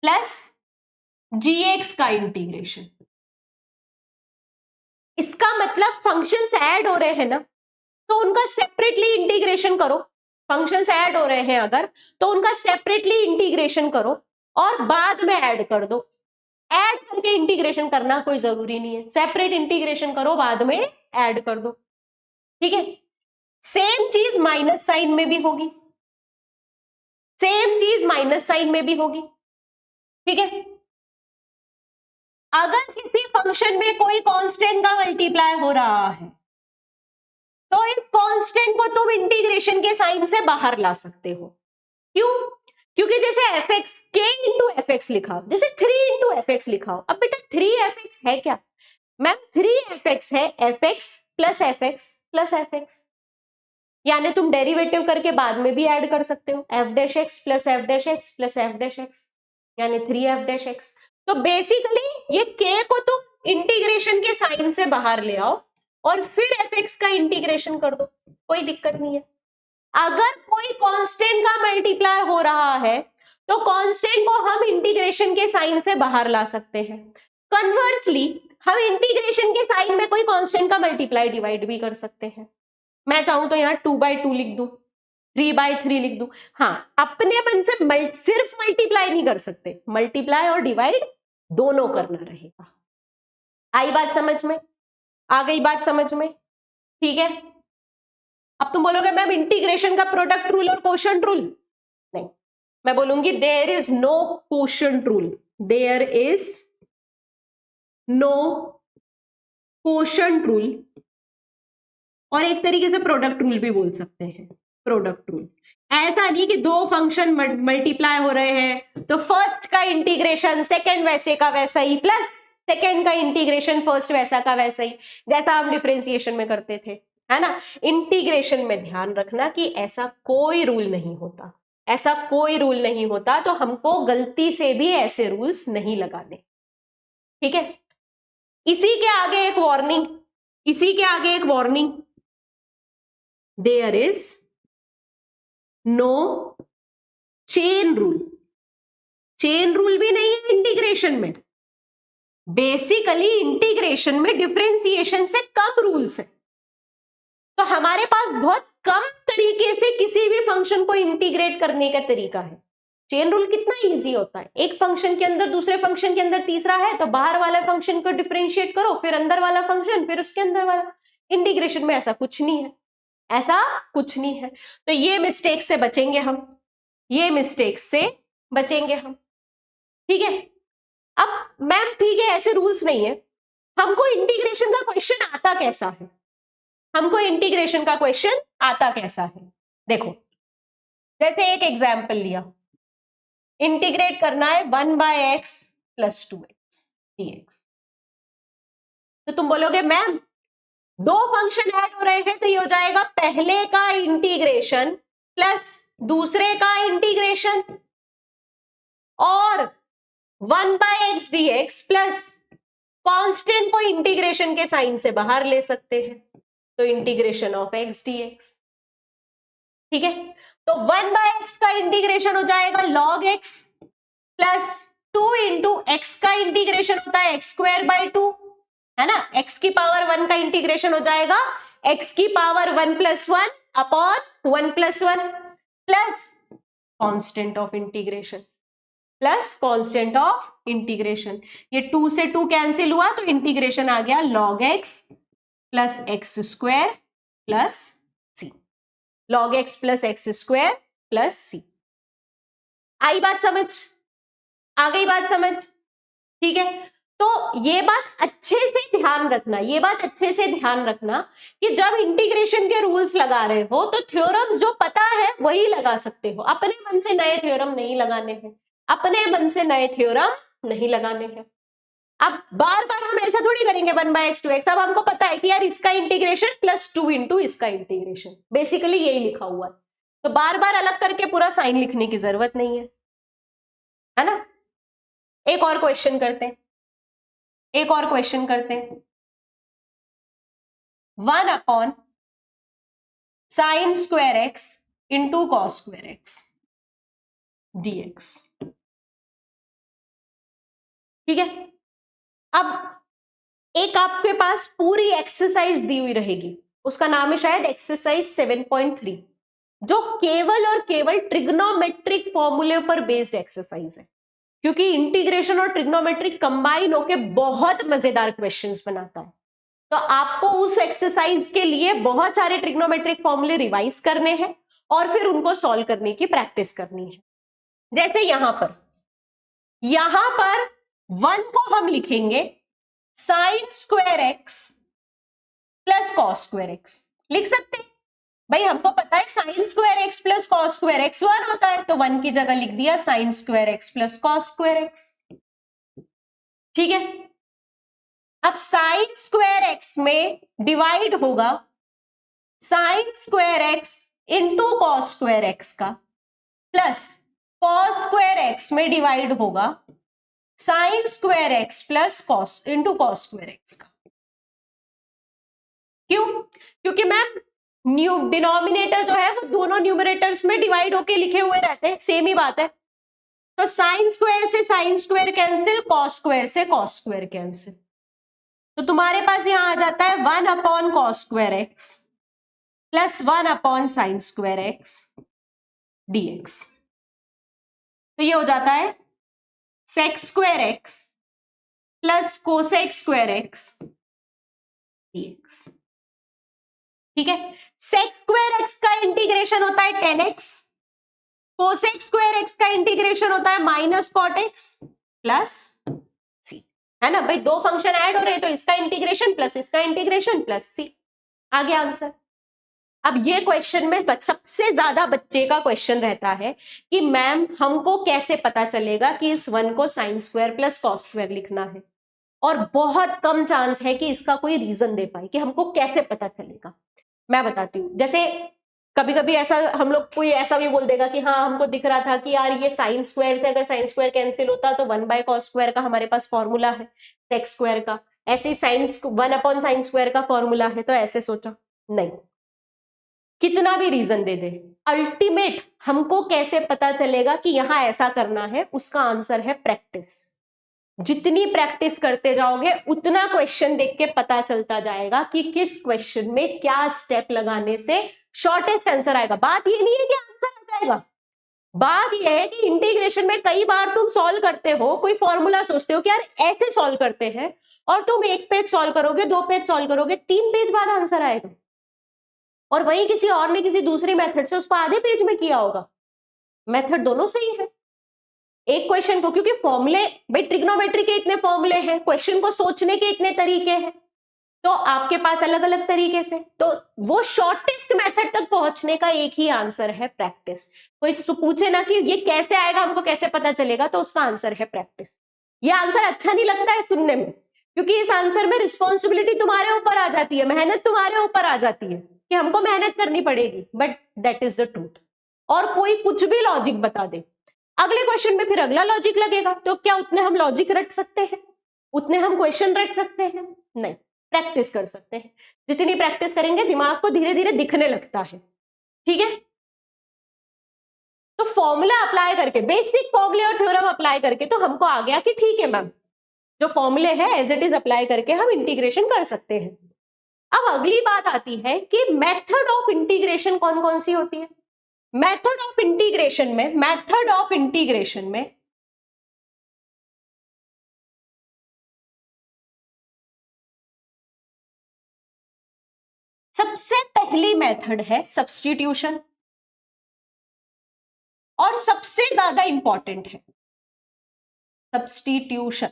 प्लस gx का इंटीग्रेशन। इसका मतलब फंक्शंस ऐड हो रहे हैं ना, तो उनका सेपरेटली इंटीग्रेशन करो। फंक्शंस ऐड हो रहे हैं अगर, तो उनका सेपरेटली इंटीग्रेशन करो और बाद में ऐड कर दो। ऐड करके इंटीग्रेशन करना कोई जरूरी नहीं है, सेपरेट इंटीग्रेशन करो, बाद में ऐड कर दो। ठीक है, सेम चीज माइनस साइन में भी होगी, सेम चीज माइनस साइन में भी होगी। ठीक है, अगर किसी फंक्शन में कोई कांस्टेंट का मल्टीप्लाई हो रहा है तो इस कांस्टेंट को तुम इंटीग्रेशन के साइन से बाहर ला सकते हो। क्यों? क्योंकि जैसे एफ एक्स के इंटू एफ एक्स लिखा हो, जैसे 3 इंटू एफ एक्स लिखा हो। अब बेटा 3f(x) है क्या? मैम 3f(x) है fx plus fx plus fx, यानी तुम डेरिवेटिव करके बाद में भी ऐड कर सकते हो, f'(x) plus f'(x) plus f'(x), यानी 3f'(x). तो बेसिकली ये k को तुम इंटीग्रेशन के साइन से बाहर ले आओ और फिर fx का इंटीग्रेशन कर दो, कोई दिक्कत नहीं है। अगर कोई कांस्टेंट का मल्टीप्लाई हो रहा है तो कांस्टेंट को हम इंटीग्रेशन के साइन से बाहर ला सकते हैं। कन्वर्सली हम इंटीग्रेशन के साइन में कोई कांस्टेंट का मल्टीप्लाई डिवाइड भी कर सकते हैं। मैं चाहूं तो यहाँ 2/2 लिख दूं, 3/3 लिख दूं। हाँ, अपने मन से सिर्फ मल्टीप्लाई नहीं कर सकते, मल्टीप्लाई और डिवाइड दोनों करना रहेगा। आई बात समझ में? आ गई बात समझ में? ठीक है, अब तुम बोलोगे मैम इंटीग्रेशन का प्रोडक्ट रूल और कोशेंट रूल? नहीं, मैं बोलूंगी there is no quotient rule, there is no quotient rule, और एक तरीके से प्रोडक्ट रूल भी बोल सकते हैं। प्रोडक्ट रूल ऐसा नहीं कि दो फंक्शन मल्टीप्लाई हो रहे हैं तो फर्स्ट का इंटीग्रेशन सेकंड वैसे का वैसा ही प्लस सेकंड का इंटीग्रेशन फर्स्ट वैसा का वैसा ही, जैसा हम डिफरेंशिएशन में करते थे, है ना। इंटीग्रेशन में ध्यान रखना कि ऐसा कोई रूल नहीं होता, ऐसा कोई रूल नहीं होता, तो हमको गलती से भी ऐसे रूल्स नहीं लगाने। ठीक है, इसी के आगे एक वार्निंग, इसी के आगे एक warning, there is no chain rule. Chain rule भी नहीं है इंटीग्रेशन में। बेसिकली इंटीग्रेशन में डिफरेंशिएशन से कम रूल्स है, तो हमारे पास बहुत कम तरीके से किसी भी फंक्शन को इंटीग्रेट करने का तरीका है। चेन रूल कितना इजी होता है, एक फंक्शन के अंदर दूसरे फंक्शन के अंदर तीसरा है तो बाहर वाला फंक्शन को डिफरेंशिएट करो, फिर अंदर वाला फंक्शन, फिर उसके अंदर वाला। इंटीग्रेशन में ऐसा कुछ नहीं है, ऐसा कुछ नहीं है। तो ये मिस्टेक से बचेंगे हम, ये मिस्टेक से बचेंगे हम। ठीक है, अब मैम ठीक है ऐसे रूल्स नहीं है, हमको इंटीग्रेशन का क्वेश्चन आता कैसा है, हमको इंटीग्रेशन का क्वेश्चन आता कैसा है? देखो, जैसे एक एग्जाम्पल लिया, इंटीग्रेट करना है 1/x + 2x dx। तो तुम बोलोगे मैम दो फंक्शन ऐड हो रहे हैं तो ये हो जाएगा पहले का इंटीग्रेशन प्लस दूसरे का इंटीग्रेशन, और 1/x dx प्लस कांस्टेंट को इंटीग्रेशन के साइन से बाहर ले सकते हैं, तो इंटीग्रेशन ऑफ x dx। ठीक है, तो 1/x का इंटीग्रेशन हो जाएगा log x plus 2 into x का इंटीग्रेशन होता है x²/2, है ना। x की पावर 1 का इंटीग्रेशन हो जाएगा x की power 1 + 1 upon 1 + 1 plus constant of integration, plus constant of integration. ये 2 से 2 कैंसिल हुआ तो इंटीग्रेशन आ गया log x plus x² plus c, log x plus x² plus c। आई बात समझ? आ गई बात समझ? ठीक है, तो ये बात अच्छे से ध्यान रखना, ये बात अच्छे से ध्यान रखना कि जब इंटीग्रेशन के रूल्स लगा रहे हो तो थ्योरम्स जो पता है वही लगा सकते हो, अपने मन से नए थ्योरम नहीं लगाने हैं, अपने मन से नए थ्योरम नहीं लगाने हैं। अब बार बार हम ऐसा थोड़ी करेंगे 1/x 2x, अब हमको पता है कि यार इसका इंटीग्रेशन प्लस 2 इंटू इसका इंटीग्रेशन, बेसिकली यही लिखा हुआ है, तो बार बार अलग करके पूरा साइन लिखने की जरूरत नहीं है ना। एक और क्वेश्चन करते हैं, एक और क्वेश्चन करते हैं। 1/sin² x into cos² x dx। ठीक है, अब एक आपके पास पूरी एक्सरसाइज दी हुई रहेगी, उसका नाम है शायद एक्सरसाइज 7.3, जो केवल और केवल ट्रिग्नोमेट्रिक फॉर्मूले पर बेस्ड एक्सरसाइज है, क्योंकि इंटीग्रेशन और ट्रिग्नोमेट्रिक कंबाइन होके बहुत मजेदार क्वेश्चंस बनाता है। तो आपको उस एक्सरसाइज के लिए बहुत सारे ट्रिग्नोमेट्रिक फॉर्मूले रिवाइज करने हैं और फिर उनको सॉल्व करने की प्रैक्टिस करनी है। जैसे यहां पर 1 को हम लिखेंगे sign square x plus cos square x, लिख सकते हैं भाई, हमको पता है sign square x plus cos square x 1 होता है, तो 1 की जगह लिख दिया sign square x plus cos square x. ठीक है, अब साइन स्क्वायर एक्स में डिवाइड होगा sign square x into cos square x का, प्लस कॉस स्क्वायर एक्स में डिवाइड होगा sign square x plus cos into cos square x का। क्यों? क्योंकि मैम डिनोमिनेटर जो है वो दोनों न्यूमरेटर्स में डिवाइड होके लिखे हुए रहते हैं, सेम ही बात है। तो साइन स्क्वायर से sine square cancel, cos square से कॉस स्क्वायर कैंसिल, तो तुम्हारे पास यहां आ जाता है 1 upon cos square x plus 1 upon sine square x dx। तो ये हो जाता है sec square x plus cosec square x dx। ठीक है, सेक स्क्वायर एक्स का इंटीग्रेशन होता है 10x, कोसेक स्क्वायर एक्स का इंटीग्रेशन होता है minus cot x plus C, है ना भाई, दो फंक्शन ऐड हो रहे हैं तो इसका इंटीग्रेशन प्लस इसका इंटीग्रेशन प्लस सी, आ गया आंसर। अब ये क्वेश्चन में सबसे ज्यादा बच्चे का क्वेश्चन रहता है कि मैम हमको कैसे पता चलेगा कि इस 1 को sine square plus cos square लिखना है, और बहुत कम चांस है कि इसका कोई रीजन दे पाए कि हमको कैसे पता चलेगा। मैं बताती हूँ, जैसे कभी कभी ऐसा हम लोग कोई ऐसा भी बोल देगा कि हाँ हमको दिख रहा था कि यार ये साइन स्क्वायर से अगर साइन स्क्वायर कैंसिल होता तो 1 बाय कॉस स्क्वायर का हमारे पास फॉर्मूला है सेक स्क्वायर का, ऐसे साइन 1 अपॉन साइन स्क्वायर का फॉर्मूला है, तो ऐसे सोचा नहीं। कितना भी रीजन दे दे, अल्टीमेट हमको कैसे पता चलेगा कि यहां ऐसा करना है, उसका आंसर है प्रैक्टिस। जितनी प्रैक्टिस करते जाओगे उतना क्वेश्चन देख के पता चलता जाएगा कि किस क्वेश्चन में क्या स्टेप लगाने से शॉर्टेस्ट आंसर आएगा। बात ये नहीं है कि आंसर आ जाएगा, बात ये है कि इंटीग्रेशन में कई बार तुम सॉल्व करते हो, कोई फॉर्मूला सोचते हो कि यार ऐसे सॉल्व करते हैं, और तुम 1 पेज सॉल्व करोगे, 2 पेज सॉल्व करोगे, 3 पेज बाद आंसर आएगा, और वहीं किसी और ने किसी दूसरी मेथड से उसको आधे पेज में किया होगा। मेथड दोनों सही है एक क्वेश्चन को, क्योंकि फॉर्मूले भाई ट्रिग्नोमेट्री के इतने फॉर्मूले हैं, क्वेश्चन को सोचने के इतने तरीके हैं, तो आपके पास अलग अलग तरीके से, तो वो शॉर्टेस्ट मेथड तक पहुंचने का एक ही आंसर है प्रैक्टिस। कोई पूछे ना कि ये कैसे आएगा, हमको कैसे पता चलेगा, तो उसका आंसर है प्रैक्टिस। ये आंसर अच्छा नहीं लगता है सुनने में, क्योंकि इस आंसर में रिस्पॉन्सिबिलिटी तुम्हारे ऊपर आ जाती है, मेहनत तुम्हारे ऊपर आ जाती है कि हमको मेहनत करनी पड़ेगी, but that is the truth. और कोई कुछ भी लॉजिक बता दे, अगले क्वेश्चन में फिर अगला लॉजिक लगेगा, तो क्या उतने हम लॉजिक रट सकते हैं, उतने हम क्वेश्चन रट सकते हैं? नहीं, प्रैक्टिस कर सकते हैं। जितनी प्रैक्टिस करेंगे दिमाग को धीरे धीरे दिखने लगता है। ठीक है, तो फॉर्मूला अप्लाई करके, बेसिक फॉर्मूले और थ्योरम अप्लाई करके तो हमको आ गया कि ठीक है मैम, जो फॉर्मूले है एज इट इज अप्लाई करके हम इंटीग्रेशन कर सकते हैं। अब अगली बात आती है कि मेथड ऑफ इंटीग्रेशन कौन कौन सी होती है। मेथड ऑफ इंटीग्रेशन में सबसे पहली मेथड है सब्स्टिट्यूशन, और सबसे ज्यादा इंपॉर्टेंट है सब्स्टिट्यूशन।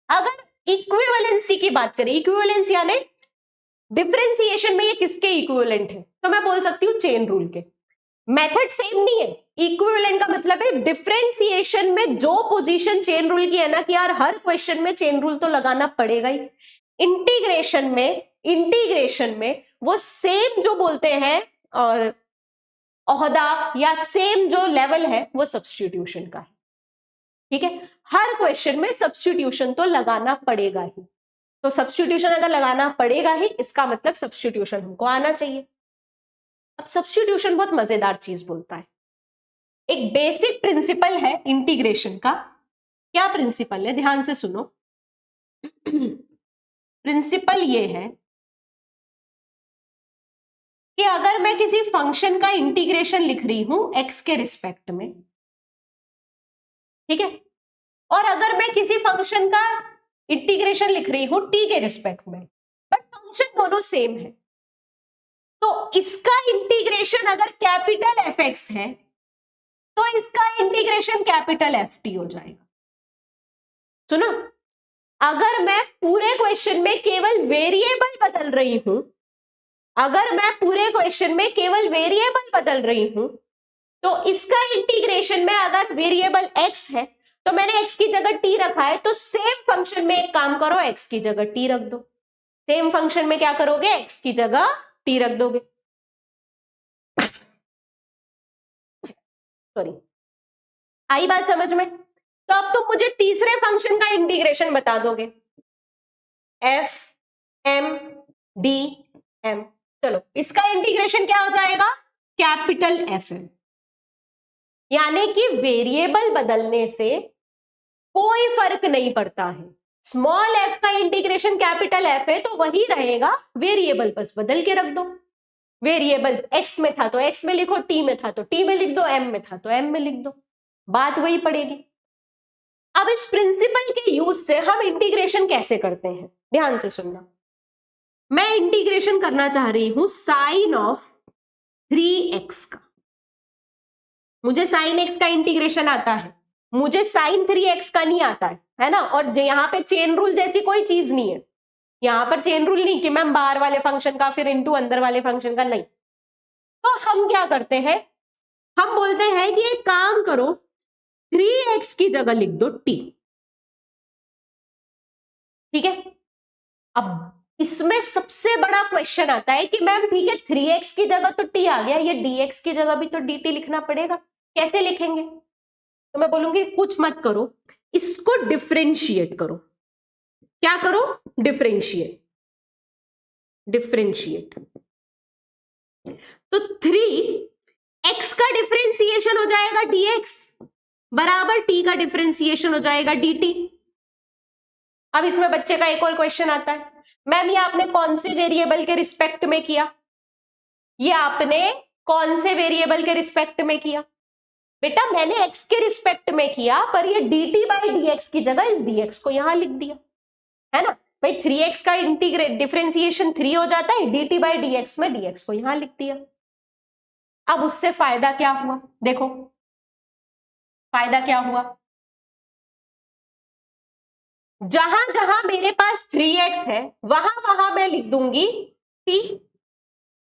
अगर इक्विवेलेंसी की बात करें, इक्विवेलेंसी यानी डिफरेंशिएशन में ये किसके इक्विवेलेंट है, तो मैं बोल सकती हूँ चेन रूल के। मेथड सेम नहीं है, इक्विवेलेंट का मतलब है डिफरेंशिएशन में जो पोजीशन चेन रूल की है ना, कि यार हर क्वेश्चन में चेन रूल तो लगाना पड़ेगा ही। इंटीग्रेशन में वो सेम जो बोलते हैं और ओहदा या सेम जो लेवल है वो सब्स्टिट्यूशन का है। ठीक है, हर क्वेश्चन में सब्स्टिट्यूशन तो लगाना पड़ेगा ही, तो सब्स्टिट्यूशन अगर लगाना पड़ेगा ही, इसका मतलब सब्स्टिट्यूशन हमको आना चाहिए। अब सब्स्टिट्यूशन बहुत मजेदार चीज बोलता है, एक बेसिक प्रिंसिपल है इंटीग्रेशन का। क्या प्रिंसिपल है, ध्यान से सुनो। प्रिंसिपल ये है कि अगर मैं किसी फंक्शन का इंटीग्रेशन लिख रही हूं x के रिस्पेक्ट में, ठीक है, और अगर मैं किसी फंक्शन का इंटीग्रेशन लिख रही हूं t के रिस्पेक्ट में, बट फंक्शन दोनों सेम है, तो इसका इंटीग्रेशन अगर कैपिटल fx है तो इसका इंटीग्रेशन कैपिटल ft हो जाएगा। सुनो, अगर मैं पूरे क्वेश्चन में केवल वेरिएबल बदल रही हूं, अगर मैं पूरे क्वेश्चन में केवल वेरिएबल बदल रही हूं, तो इसका इंटीग्रेशन में अगर वेरिएबल x है तो मैंने x की जगह t रखा है, तो सेम फंक्शन में एक काम करो, x की जगह t रख दो। सेम फंक्शन में क्या करोगे, x की जगह t रख दोगे। सॉरी, आई बात समझ में? तो अब तुम मुझे तीसरे फंक्शन का इंटीग्रेशन बता दोगे, f m d m। चलो, इसका इंटीग्रेशन क्या हो जाएगा, कैपिटल f m। यानी कि वेरिएबल बदलने से कोई फर्क नहीं पड़ता है। स्मॉल f का इंटीग्रेशन कैपिटल f है तो वही रहेगा, वेरिएबल बस बदल के रख दो। वेरिएबल x में था तो x में लिखो, t में था तो t में लिख दो, m में था तो m में लिख दो, बात वही पड़ेगी। अब इस प्रिंसिपल के यूज से हम इंटीग्रेशन कैसे करते हैं, ध्यान से सुनना। मैं इंटीग्रेशन करना चाह रही हूं साइन ऑफ 3x का। मुझे साइन x का इंटीग्रेशन आता है, मुझे साइन 3x का नहीं आता है ना। और यहां पे चेन रूल जैसी कोई चीज नहीं है, यहां पर चेन रूल नहीं कि मैम बाहर वाले फंक्शन का फिर इनटू अंदर वाले फंक्शन का, नहीं। तो हम क्या करते हैं, हम बोलते हैं कि एक काम करो, 3x की जगह लिख दो t, ठीक है। अब इसमें सबसे बड़ा क्वेश्चन आता है कि मैम ठीक है 3x की जगह तो t आ गया, ये dx की जगह भी तो dt लिखना पड़ेगा, कैसे लिखेंगे? तो मैं बोलूंगी कुछ मत करो, इसको डिफरेंशिएट करो। क्या करो, डिफरेंशिएट। डिफरेंशिएट तो 3x का डिफरेंशिएशन हो जाएगा dx बराबर t का डिफरेंशिएशन हो जाएगा dt। अब इसमें बच्चे का एक और क्वेश्चन आता है, मैम ये आपने कौन से वेरिएबल के रिस्पेक्ट में किया, ये आपने कौन से वेरिएबल के रिस्पेक्ट में किया? बेटा मैंने x के रिस्पेक्ट में किया, पर ये dt बाई dx की जगह इस dx को यहां लिख दिया, है ना भाई। 3x का इंटीग्रेट डिफरेंशिएशन 3 हो जाता है, dt बाई dx में dx को यहां लिख दिया। अब उससे फायदा क्या हुआ, देखो फायदा क्या हुआ, जहां जहां मेरे पास 3x है वहां वहां मैं लिख दूंगी t,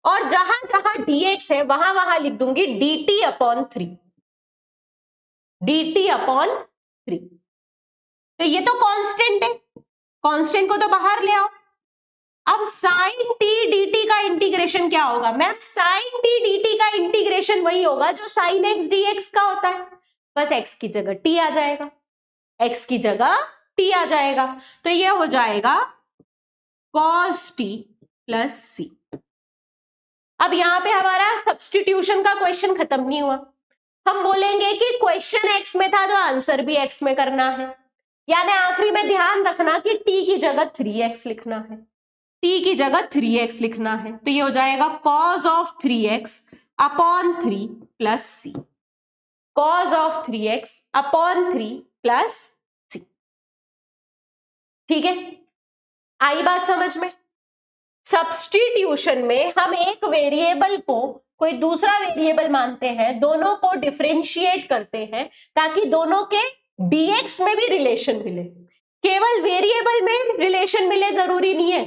और जहां जहां dx है वहां वहां लिख दूंगी dt अपॉन 3, dt अपॉन 3। तो ये तो कांस्टेंट है, कांस्टेंट को तो बाहर ले आओ। अब साइन t dt का इंटीग्रेशन क्या होगा, मैम साइन t dt का इंटीग्रेशन वही होगा जो साइन x dx का होता है, बस x की जगह t आ जाएगा, x की जगह t आ जाएगा। तो ये हो जाएगा cos t प्लस c। अब यहां पे हमारा सब्स्टिट्यूशन का क्वेश्चन खत्म नहीं हुआ, हम बोलेंगे कि क्वेश्चन x में था तो आंसर भी x में करना है, यानी आखिरी में ध्यान रखना कि t की जगह 3x लिखना है, t की जगह 3x लिखना है। तो ये हो जाएगा cos of 3x upon 3 plus c, cos of 3x upon 3 plus c, ठीक है। आई बात समझ में? सब्स्टिट्यूशन में हम एक वेरिएबल को कोई दूसरा वेरिएबल मानते हैं, दोनों को डिफरेंशिएट करते हैं ताकि दोनों के dx में भी रिलेशन मिले। केवल वेरिएबल में रिलेशन मिले जरूरी नहीं है,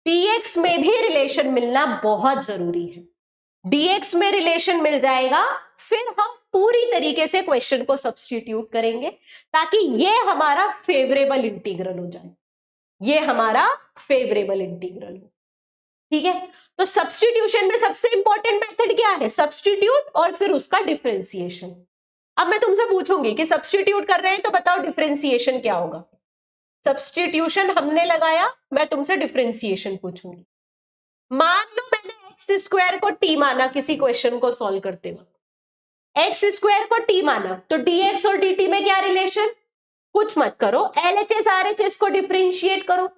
dx में भी रिलेशन मिलना बहुत जरूरी है। dx में रिलेशन मिल जाएगा, फिर हम पूरी तरीके से क्वेश्चन को सब्स्टिट्यूट करेंगे ताकि ये हमारा फेवरेबल इंटीग्रल हो जाए, ये हमारा फेवरेबल इंटीग्रल हो, ठीक है। तो सब्स्टिट्यूशन में सबसे इंपॉर्टेंट मेथड क्या है, सब्स्टिट्यूट और फिर उसका डिफरेंशिएशन। अब मैं तुमसे पूछूंगी कि सब्स्टिट्यूट कर रहे हैं तो बताओ डिफरेंशिएशन क्या होगा। सब्स्टिट्यूशन हमने लगाया, मैं तुमसे डिफरेंशिएशन पूछूंगी। मान लो मैंने एक्स स्क्वायर को टी माना किसी क्वेश्चन को सॉल्व करते वक्त, एक्स स्क्वायर को टी माना, तो dx और dt में क्या रिलेशन, कुछ मत करो, LHS RHS को डिफरेंशिएट करो।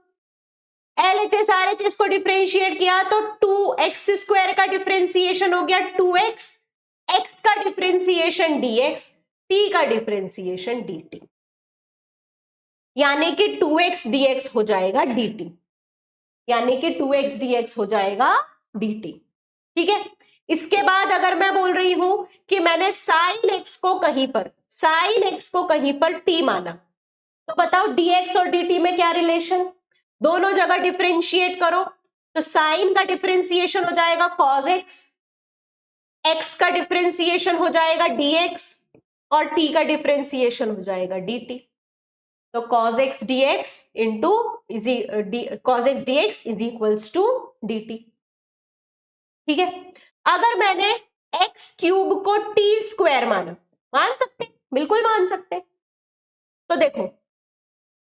LHS RHS को डिफरेंशिएट किया तो 2x² का डिफरेंशिएशन हो गया 2x, x का डिफरेंशिएशन dx, t का डिफरेंशिएशन dt, यानी कि 2x dx हो जाएगा dt, यानी कि 2x dx हो जाएगा dt। ठीक है, इसके बाद अगर मैं बोल रही हूं कि मैंने sin x को कहीं पर t माना, तो बताओ dx और dt में क्या रिलेशन, दोनों जगह डिफरेंशिएट करो तो साइन का डिफरेंशिएशन हो जाएगा cos x, x का डिफरेंशिएशन हो जाएगा dx और t का डिफरेंशिएशन हो जाएगा dt। तो cos x dx into cos x dx is equals to dt। ठीक है, अगर मैंने x क्यूब को t² माना, मान सकते, बिल्कुल मान सकते। तो देखो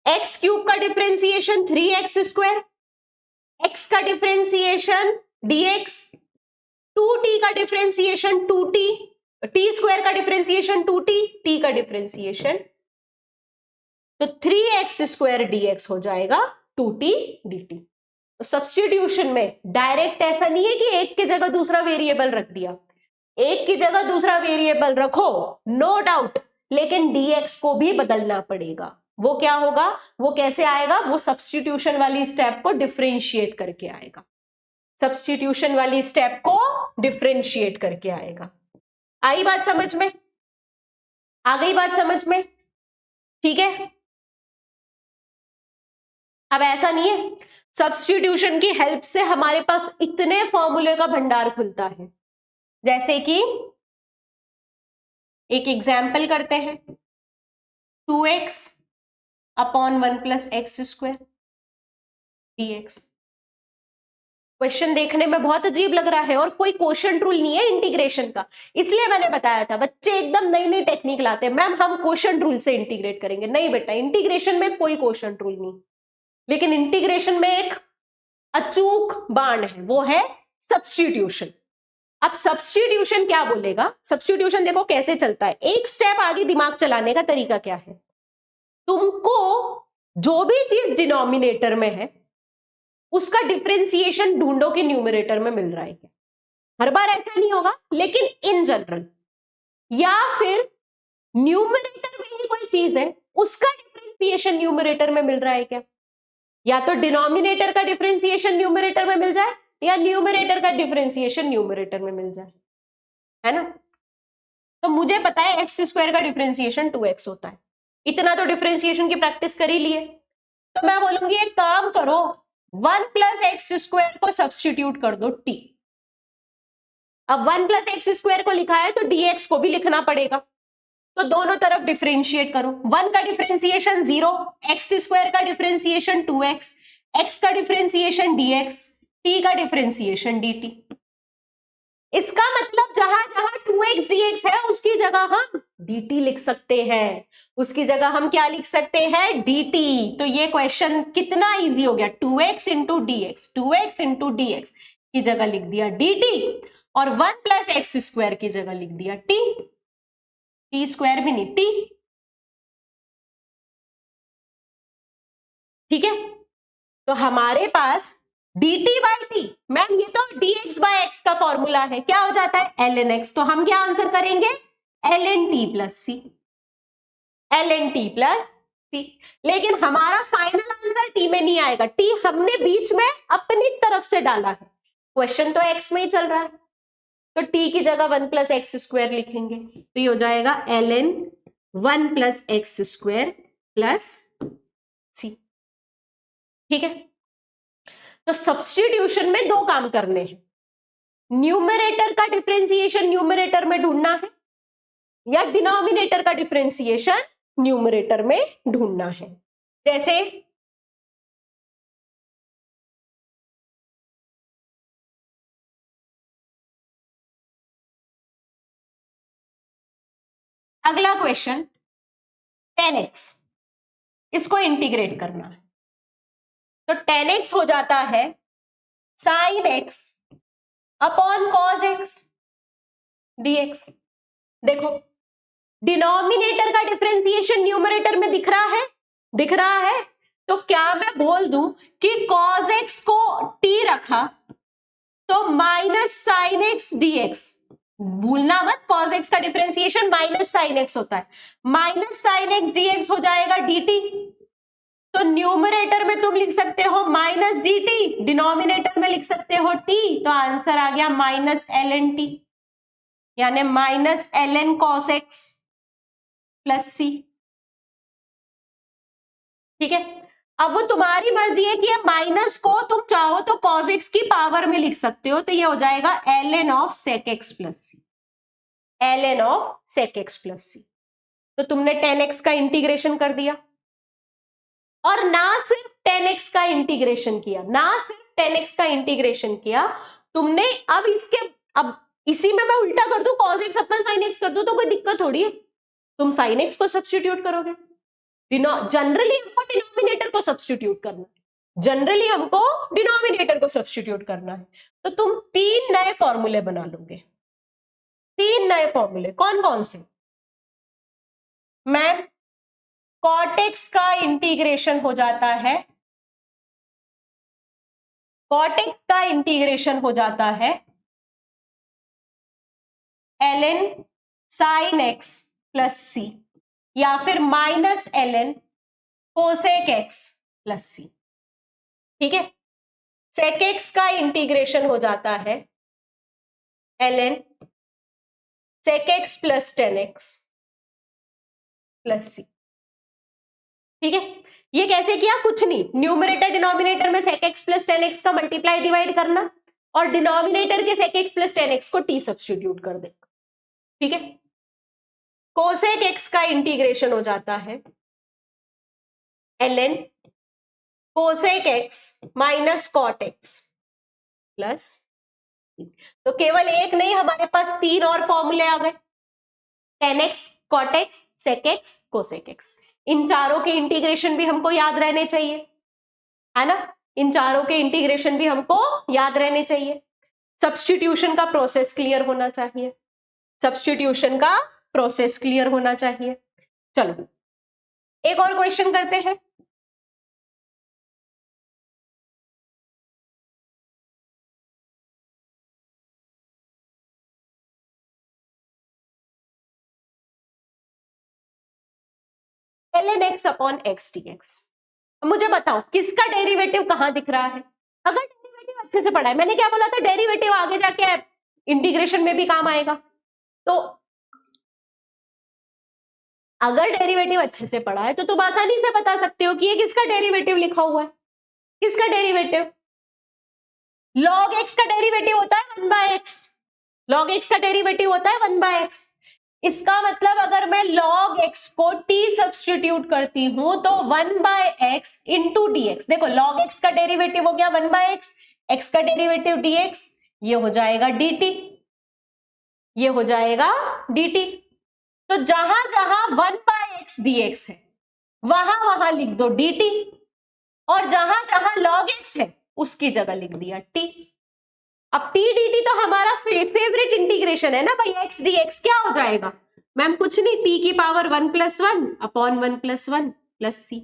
x क्यूब का डिफरेंशिएशन 3x², x का डिफरेंशिएशन dx, 2t का डिफरेंशिएशन 2t, t² का डिफरेंशिएशन 2t, t का डिफरेंशिएशन, तो 3x² dx हो जाएगा 2t dt। तो सब्स्टिट्यूशन में डायरेक्ट ऐसा नहीं है कि एक की जगह दूसरा वेरिएबल रख दिया, एक की जगह दूसरा वेरिएबल रखो नो डाउट, लेकिन dx को भी बदलना पड़ेगा। वो क्या होगा, वो कैसे आएगा, वो सब्स्टिट्यूशन वाली स्टेप को डिफरेंशिएट करके आएगा, सब्स्टिट्यूशन वाली स्टेप को डिफरेंशिएट करके आएगा। आई बात समझ में, आ गई बात समझ में? ठीक है, अब ऐसा नहीं है, सब्स्टिट्यूशन की हेल्प से हमारे पास इतने फॉर्मूले का भंडार खुलता है। जैसे कि एक एग्जाम्पल करते हैं, 2x upon 1 plus x² dx। Question देखने में बहुत अजीब लग रहा है और कोई क्वोशंट रूल नहीं है इंटीग्रेशन का, इसलिए मैंने बताया था बच्चे एकदम नई नई टेक्निक लाते हैं, मैम हम क्वोशंट रूल से इंटीग्रेट करेंगे। नहीं बेटा, इंटीग्रेशन में कोई क्वोशंट रूल नहीं, लेकिन इंटीग्रेशन में एक अचूक बाण है, वो है सब्स्टिट्यूशन। अब सब्स्टिट्यूशन क्या बोलेगा, सब्स्टिट्यूशन देखो कैसे चलता है, एक स्टेप आगे दिमाग चलाने का तरीका क्या है, तुमको जो भी चीज डिनोमिनेटर में है उसका डिफरेंशिएशन ढूंढो कि न्यूमरेटर में मिल रहा है क्या। हर बार ऐसा नहीं होगा, लेकिन इन जनरल, या फिर न्यूमरेटर में ही कोई चीज है उसका डिफरेंशिएशन न्यूमरेटर में मिल रहा है क्या, या तो डिनोमिनेटर का डिफरेंशिएशन न्यूमरेटर में मिल जाए या न्यूमरेटर का डिफरेंशिएशन न्यूमरेटर में मिल जाए, है ना। तो मुझे पता है x² का डिफरेंशिएशन 2x होता है, इतना तो डिफरेंशिएशन की प्रैक्टिस कर ही लिए। तो मैं बोलूंगी एक काम करो, 1 प्लस x² को सब्स्टिट्यूट कर दो t। अब 1 प्लस x² को लिखा है तो dx को भी लिखना पड़ेगा, तो दोनों तरफ डिफरेंशिएट करो। 1 का डिफरेंशिएशन 0, x² का डिफरेंशिएशन 2x, x का डिफरेंशिएशन dx, t का डिफरेंशिएशन dt। इसका मतलब जहां जहां 2x dx है उसकी जगह हम dt लिख सकते हैं, उसकी जगह हम क्या लिख सकते हैं, dt। तो ये क्वेश्चन कितना इजी हो गया, 2x into dx, 2x into dx की जगह लिख दिया dt और 1 प्लस x² की जगह लिख दिया t, t² भी नहीं t। ठीक है, तो हमारे पास dt बाई टी, मैम ये तो dx बाय x का फॉर्मूला है, क्या हो जाता है ln x, तो हम क्या आंसर करेंगे ln t प्लस सी, ln t प्लस सी। लेकिन हमारा फाइनल आंसर t में नहीं आएगा, t हमने बीच में अपनी तरफ से डाला है, क्वेश्चन तो x में ही चल रहा है, तो t की जगह 1 प्लस x² लिखेंगे, तो ये हो जाएगा ln 1 plus x² plus C. ठीक है, तो सब्स्टिट्यूशन में दो काम करने हैं, न्यूमरेटर का डिफरेंशिएशन न्यूमरेटर में ढूंढना है या डिनोमिनेटर का डिफरेंशिएशन न्यूमरेटर में ढूंढना है। जैसे अगला क्वेश्चन 10x, इसको इंटीग्रेट करना है, तो 10x हो जाता है sin x upon cos x dx। देखो डिनोमिनेटर का डिफरेंशिएशन न्यूमरेटर में दिख रहा है, तो क्या मैं बोल दूं कि cos x को t रखा तो माइनस साइन एक्स dx, भूलना मत cos x का डिफरेंशिएशन माइनस साइन एक्स होता है, माइनस साइन एक्स dx हो जाएगा dt। तो न्यूमरेटर में तुम लिख सकते हो माइनस dt, डिनोमिनेटर में लिख सकते हो t, तो आंसर आ गया माइनस ln t, यानी minus ln cos x plus c। ठीक है, अब वो तुम्हारी मर्जी है कि ये माइनस को तुम चाहो तो cos x की पावर में लिख सकते हो, तो ये हो जाएगा ln of sec x plus c, ln of sec x plus c। तो तुमने 10x का इंटीग्रेशन कर दिया, और ना सिर्फ 10x का इंटीग्रेशन किया, ना सिर्फ 10x का इंटीग्रेशन किया तुमने, अब इसी में मैं उल्टा कर दूं cos x अपन sin x कर दूं तो कोई दिक्कत थोड़ी है, तुम sin x को सब्स्टिट्यूट करोगे। जनरली हमको डिनोमिनेटर को सब्स्टिट्यूट करना है, जनरली हमको डिनोमिनेटर को सब्स्टिट्यूट करना है। तो तुम 3 नए फॉर्मूले बना लोगे, 3 नए फॉर्मूले। कौन कौन से? मैम cot x का इंटीग्रेशन हो जाता है, cot x का इंटीग्रेशन हो जाता है ln sin x plus c, या फिर minus ln cosec x plus c। ठीक है, sec x का इंटीग्रेशन हो जाता है ln sec x plus 10x plus c। ठीक है, ये कैसे किया? कुछ नहीं, न्यूमरेटर डिनोमिनेटर में sec x प्लस 10x का मल्टीप्लाई डिवाइड करना, और डिनोमिनेटर के sec x प्लस 10x को t सब्स्टिट्यूट कर देगा। ठीक है, cosec x का इंटीग्रेशन हो जाता है ln cosec x minus cot x plus, तो केवल एक नहीं, हमारे पास 3 और फॉर्मूले आ गए, 10x cot x sec x cosec x। इन चारों के इंटीग्रेशन भी हमको याद रहने चाहिए, है ना, इन चारों के इंटीग्रेशन भी हमको याद रहने चाहिए। सब्स्टिट्यूशन का प्रोसेस क्लियर होना चाहिए, सब्स्टिट्यूशन का प्रोसेस क्लियर होना चाहिए। चलो एक और क्वेश्चन करते हैं। ln x upon x dx। मुझे बताओ किसका डेरिवेटिव कहां दिख रहा है? अगर डेरिवेटिव अच्छे से पढ़ा है, मैंने क्या बोला था, डेरिवेटिव आगे जाके इंटीग्रेशन में भी काम आएगा। तो अगर डेरिवेटिव अच्छे से पढ़ा है तो तुम आसानी से बता सकते हो कि ये किसका डेरिवेटिव लिखा हुआ है। किसका डेरिवेटिव? log x का डेरिवेटिव होता है 1 बाय एक्स, log x का डेरिवेटिव होता है 1 बाय एक्स। इसका मतलब अगर मैं log x को t सब्स्टिट्यूट करती हूं तो 1 बाय एक्स इंटू dx। देखो log x का डेरिवेटिव हो गया 1 बाय एक्स, x का डेरिवेटिव dx, ये हो जाएगा dt, ये हो जाएगा dt। तो जहां जहां 1 बाय एक्स dx है वहां वहां लिख दो dt, और जहां जहां log x है उसकी जगह लिख दिया t। अब t dt तो हमारा फेवरेट इंटीग्रेशन है ना भाई, x dx क्या हो जाएगा मैम? कुछ नहीं, t की power 1 plus 1 upon 1 plus 1 plus c।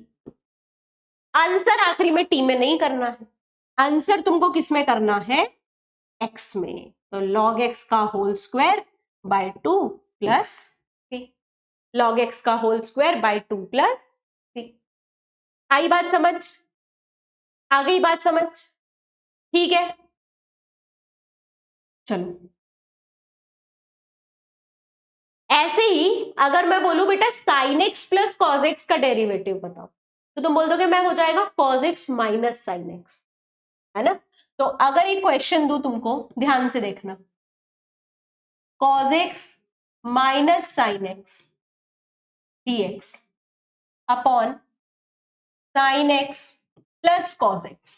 Answer आखिरी में t में नहीं करना है, आंसर तुमको किस में करना है? x में। तो log x का whole square by 2 plus c, log x का whole square by 2 plus c। आई बात समझ? आ गई बात समझ? ठीक है, चलो ऐसे ही अगर मैं बोलूं बेटा sin x plus cos x का डेरिवेटिव बताओ, तो तुम बोल दोगे मैम हो जाएगा cos x minus sin x, है ना। तो अगर एक क्वेश्चन दूं तुमको, ध्यान से देखना, cos x minus sin x dx upon sin x plus cos x,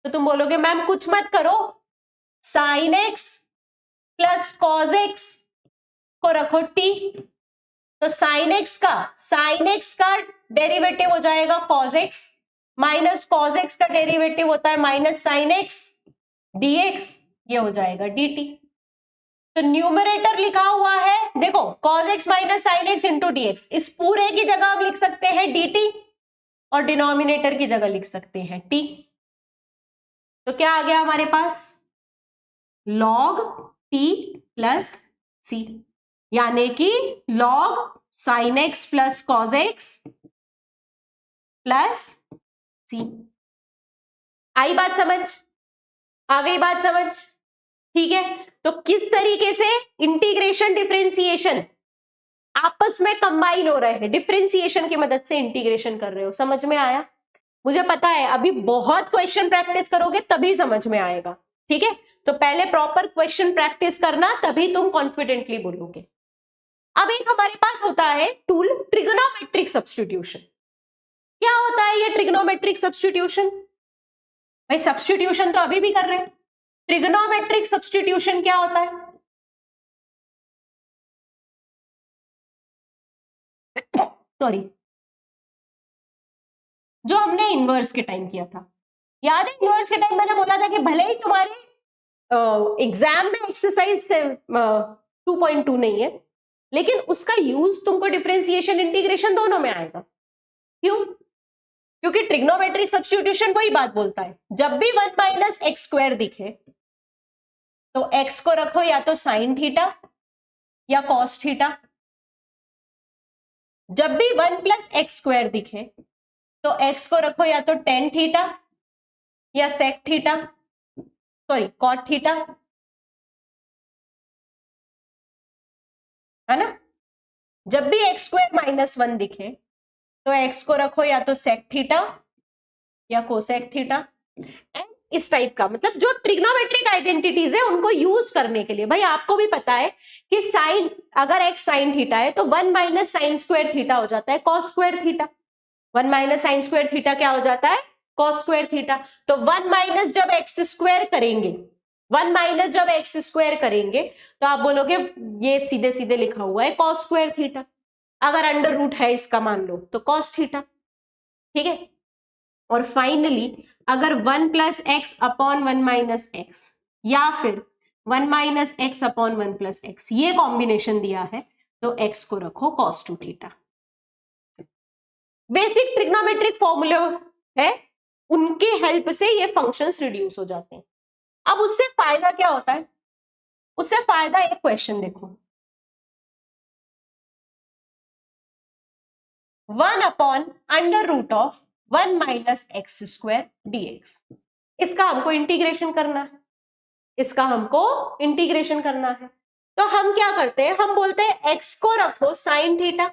तो तुम बोलोगे मैम कुछ मत करो, sin x plus cos x को रखो t, तो sin x का डेरिवेटिव हो जाएगा cos x, minus cos x का डेरिवेटिव होता है माइनस sin x dx, ये हो जाएगा dt। तो न्यूमरेटर लिखा हुआ है, देखो cos x minus sin x into dx, इस पूरे की जगह हम लिख सकते हैं dt, और डिनोमिनेटर की जगह लिख सकते हैं t। तो क्या आ गया हमारे पास, log t प्लस c, यानी कि log sin x plus cos x plus c। आई बात समझ, आ गई बात समझ? ठीक है, तो किस तरीके से इंटीग्रेशन डिफरेंशिएशन आपस में कंबाइन हो रहे हैं, डिफरेंशिएशन की मदद से इंटीग्रेशन कर रहे हो, समझ में आया? मुझे पता है अभी बहुत क्वेश्चन प्रैक्टिस करोगे तभी समझ में आएगा, ठीक है? तो पहले प्रॉपर क्वेश्चन प्रैक्टिस करना, तभी तुम कॉन्फिडेंटली बोलोगे। अब एक हमारे पास होता है टूल ट्रिगोनोमेट्रिक सब्स्टिट्यूशन। क्या होता है ये ट्रिगोनोमेट्रिक सब्स्टिट्यूशन? भाई सब्स्टिट्यूशन तो अभी भी कर रहे हैं, ट्रिगोनोमेट्रिक सब्स्टिट्यूशन क्या होता है? सॉरी, जो हमने इनवर्स के टाइम किया था, याद है? इनवर्स के टाइम मैंने बोला था कि भले ही तुम्हारे एग्जाम में एक्सरसाइज 2.2 नहीं है, लेकिन उसका यूज तुमको डिफरेंशिएशन इंटीग्रेशन दोनों में आएगा। क्यों? क्योंकि ट्रिग्नोमेट्रिक सब्स्टिट्यूशन वही बात बोलता है, जब भी 1 माइनस एक्स स्क्वायर दिखे तो एक्स को रखो या तो साइन थीटा या कॉस थीटा, जब भी 1 प्लस एक्स स्क्वायर दिखे तो एक्स को रखो या तो टेन थीटा या sec theta, sorry cot theta, है ना? जब भी एक्स स्क्वायर माइनस 1 दिखे तो एक्स को रखो या तो सेक थीटा या कोसेक थीटा। एंड इस टाइप का, मतलब जो ट्रिग्नोमेट्रिक आइडेंटिटीज है उनको यूज करने के लिए, भाई आपको भी पता है कि साइन, अगर एक्स साइन थीटा है तो 1 माइनस साइन स्क्वायर थीटा हो जाता है cos square theta. 1 minus sine square theta क्या हो जाता है? Cos square theta. तो 1 माइनस जब एक्स स्क्वायर करेंगे, 1 माइनस जब एक्स स्क्वायर करेंगे तो आप बोलोगे ये सीधे सीधे लिखा हुआ है कॉस स्क्वायर थीटा, अगर अंडर रूट है इसका मान लो तो कॉस थीटा, ठीक है? और फाइनली अगर 1 plus X upon 1 minus x या फिर 1 minus x upon 1 plus x ये कॉम्बिनेशन दिया है तो एक्स को रखो cos 2 theta. Basic trigonometric formula है, उनकी हेल्प से ये फंक्शंस रिड्यूस हो जाते हैं। अब उससे फायदा क्या होता है? उससे फायदा, एक क्वेश्चन देखो, 1 upon under root of 1 minus x square dx, इसका हमको इंटीग्रेशन करना है, इसका हमको इंटीग्रेशन करना है। तो हम क्या करते हैं, हम बोलते हैं एक्स को रखो साइन थीटा।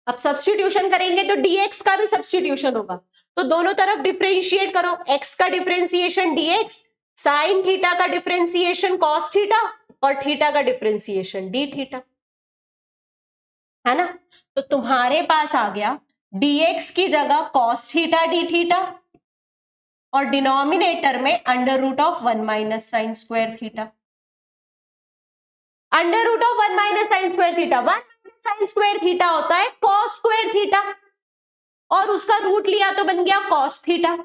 अब सब्स्टिट्यूशन करेंगे तो dx का भी सब्स्टिट्यूशन होगा, तो दोनों तरफ डिफरेंशिएट करो, x का डिफरेंशिएशन dx, साइन थीटा का डिफरेंशिएशन cos थीटा और थीटा का डिफरेंशिएशन d थीटा, है ना? तो तुम्हारे पास आ गया dx की जगह cos थीटा d थीटा और डिनोमिनेटर में under root of 1 minus sine square theta. Under root of 1 minus sine square theta, 1 sine square theta होता है कॉस स्क्वायर थीटा, और उसका रूट लिया तो बन गया कॉस थीटा,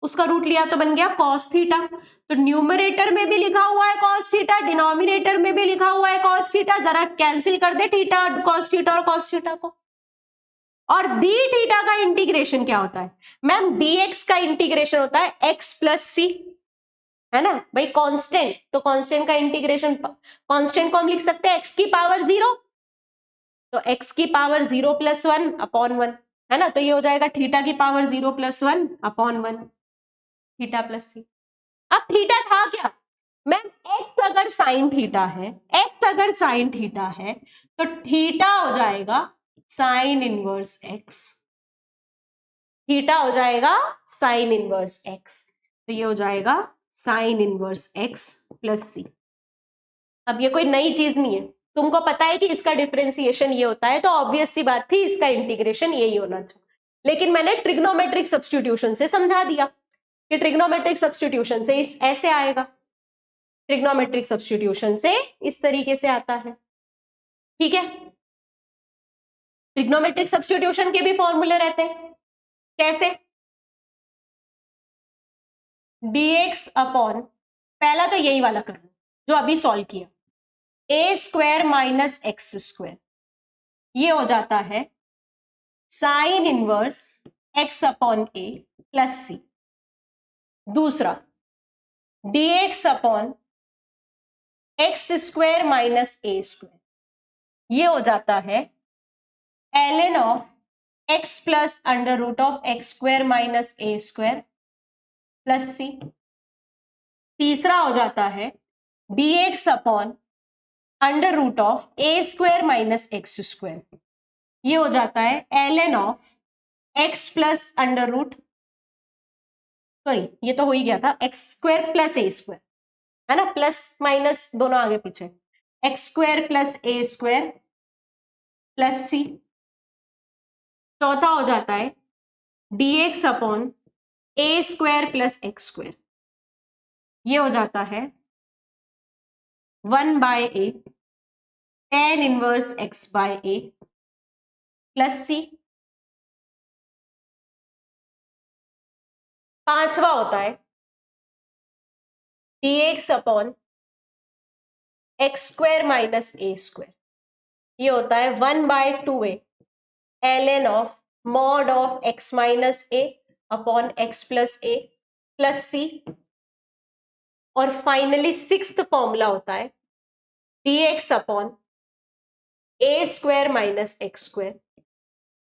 उसका रूट लिया तो बन गया कॉस थीटा। तो न्यूमरेटर में भी लिखा हुआ है कॉस थीटा, डिनोमिनेटर में भी लिखा हुआ है कॉस थीटा, जरा कैंसिल कर दे थीटा कॉस थीटा और कॉस थीटा को। और डी थीटा का इंटीग्रेशन क्या होता है मैम? dx का इंटीग्रेशन होता है x प्लस सी, है ना भाई? कांस्टेंट, तो कांस्टेंट का इंटीग्रेशन, कांस्टेंट को हम लिख सकते हैं x की पावर 0, तो x की पावर 0 प्लस 1 अपॉन 1, है ना? तो ये हो जाएगा थीटा की power 0 plus 1 upon 1, theta plus C. अब थीटा था क्या मैम? x अगर साइन थीटा है, x अगर साइन थीटा है तो थीटा हो जाएगा साइन इनवर्स x, थीटा हो जाएगा साइन इनवर्स x, तो ये हो जाएगा sign inverse x plus C. अब ये कोई नई चीज नहीं है, तुमको पता है कि इसका डिफरेंशिएशन ये होता है, तो ऑब्वियस सी बात थी इसका इंटीग्रेशन यही होना था। लेकिन मैंने ट्रिग्नोमेट्रिक सब्स्टिट्यूशन से समझा दिया कि ट्रिग्नोमेट्रिक सब्स्टिट्यूशन से इस ऐसे आएगा, ट्रिग्नोमेट्रिक सब्स्टिट्यूशन से इस तरीके से आता है, ठीक है? ट्रिग्नोमेट्रिक सब्स्टिट्यूशन के भी फॉर्मूले रहते हैं, कैसे? dx अपॉन, पहला तो यही वाला कर लो जो अभी सॉल्व किया, a square minus x square, ये हो जाता है sine inverse x upon a plus C. दूसरा dx upon X square minus ए स्क्वायर, ये हो जाता है ln of x plus under root of x square minus A square plus C. तीसरा हो जाता है dx upon under root of A square minus x square, ये हो जाता है ln of x plus under root, sorry ये तो हो ही गया था, एक्स स्क्वायर प्लस ए स्क्वायर, है ना, प्लस माइनस दोनों आगे पीछे, एक्स स्क्वायर प्लस ए स्क्वायर प्लस सी। चौथा हो जाता है dx upon A square plus X square, ये हो जाता है 1/a tan inverse x by a plus C. पांचवा होता है dx upon X square minus ए स्क्वायर, ये होता है 1/2a ln of mod of x minus A upon x plus A plus C. और फाइनली सिक्स्थ फॉर्मूला होता है dx upon A square minus x square,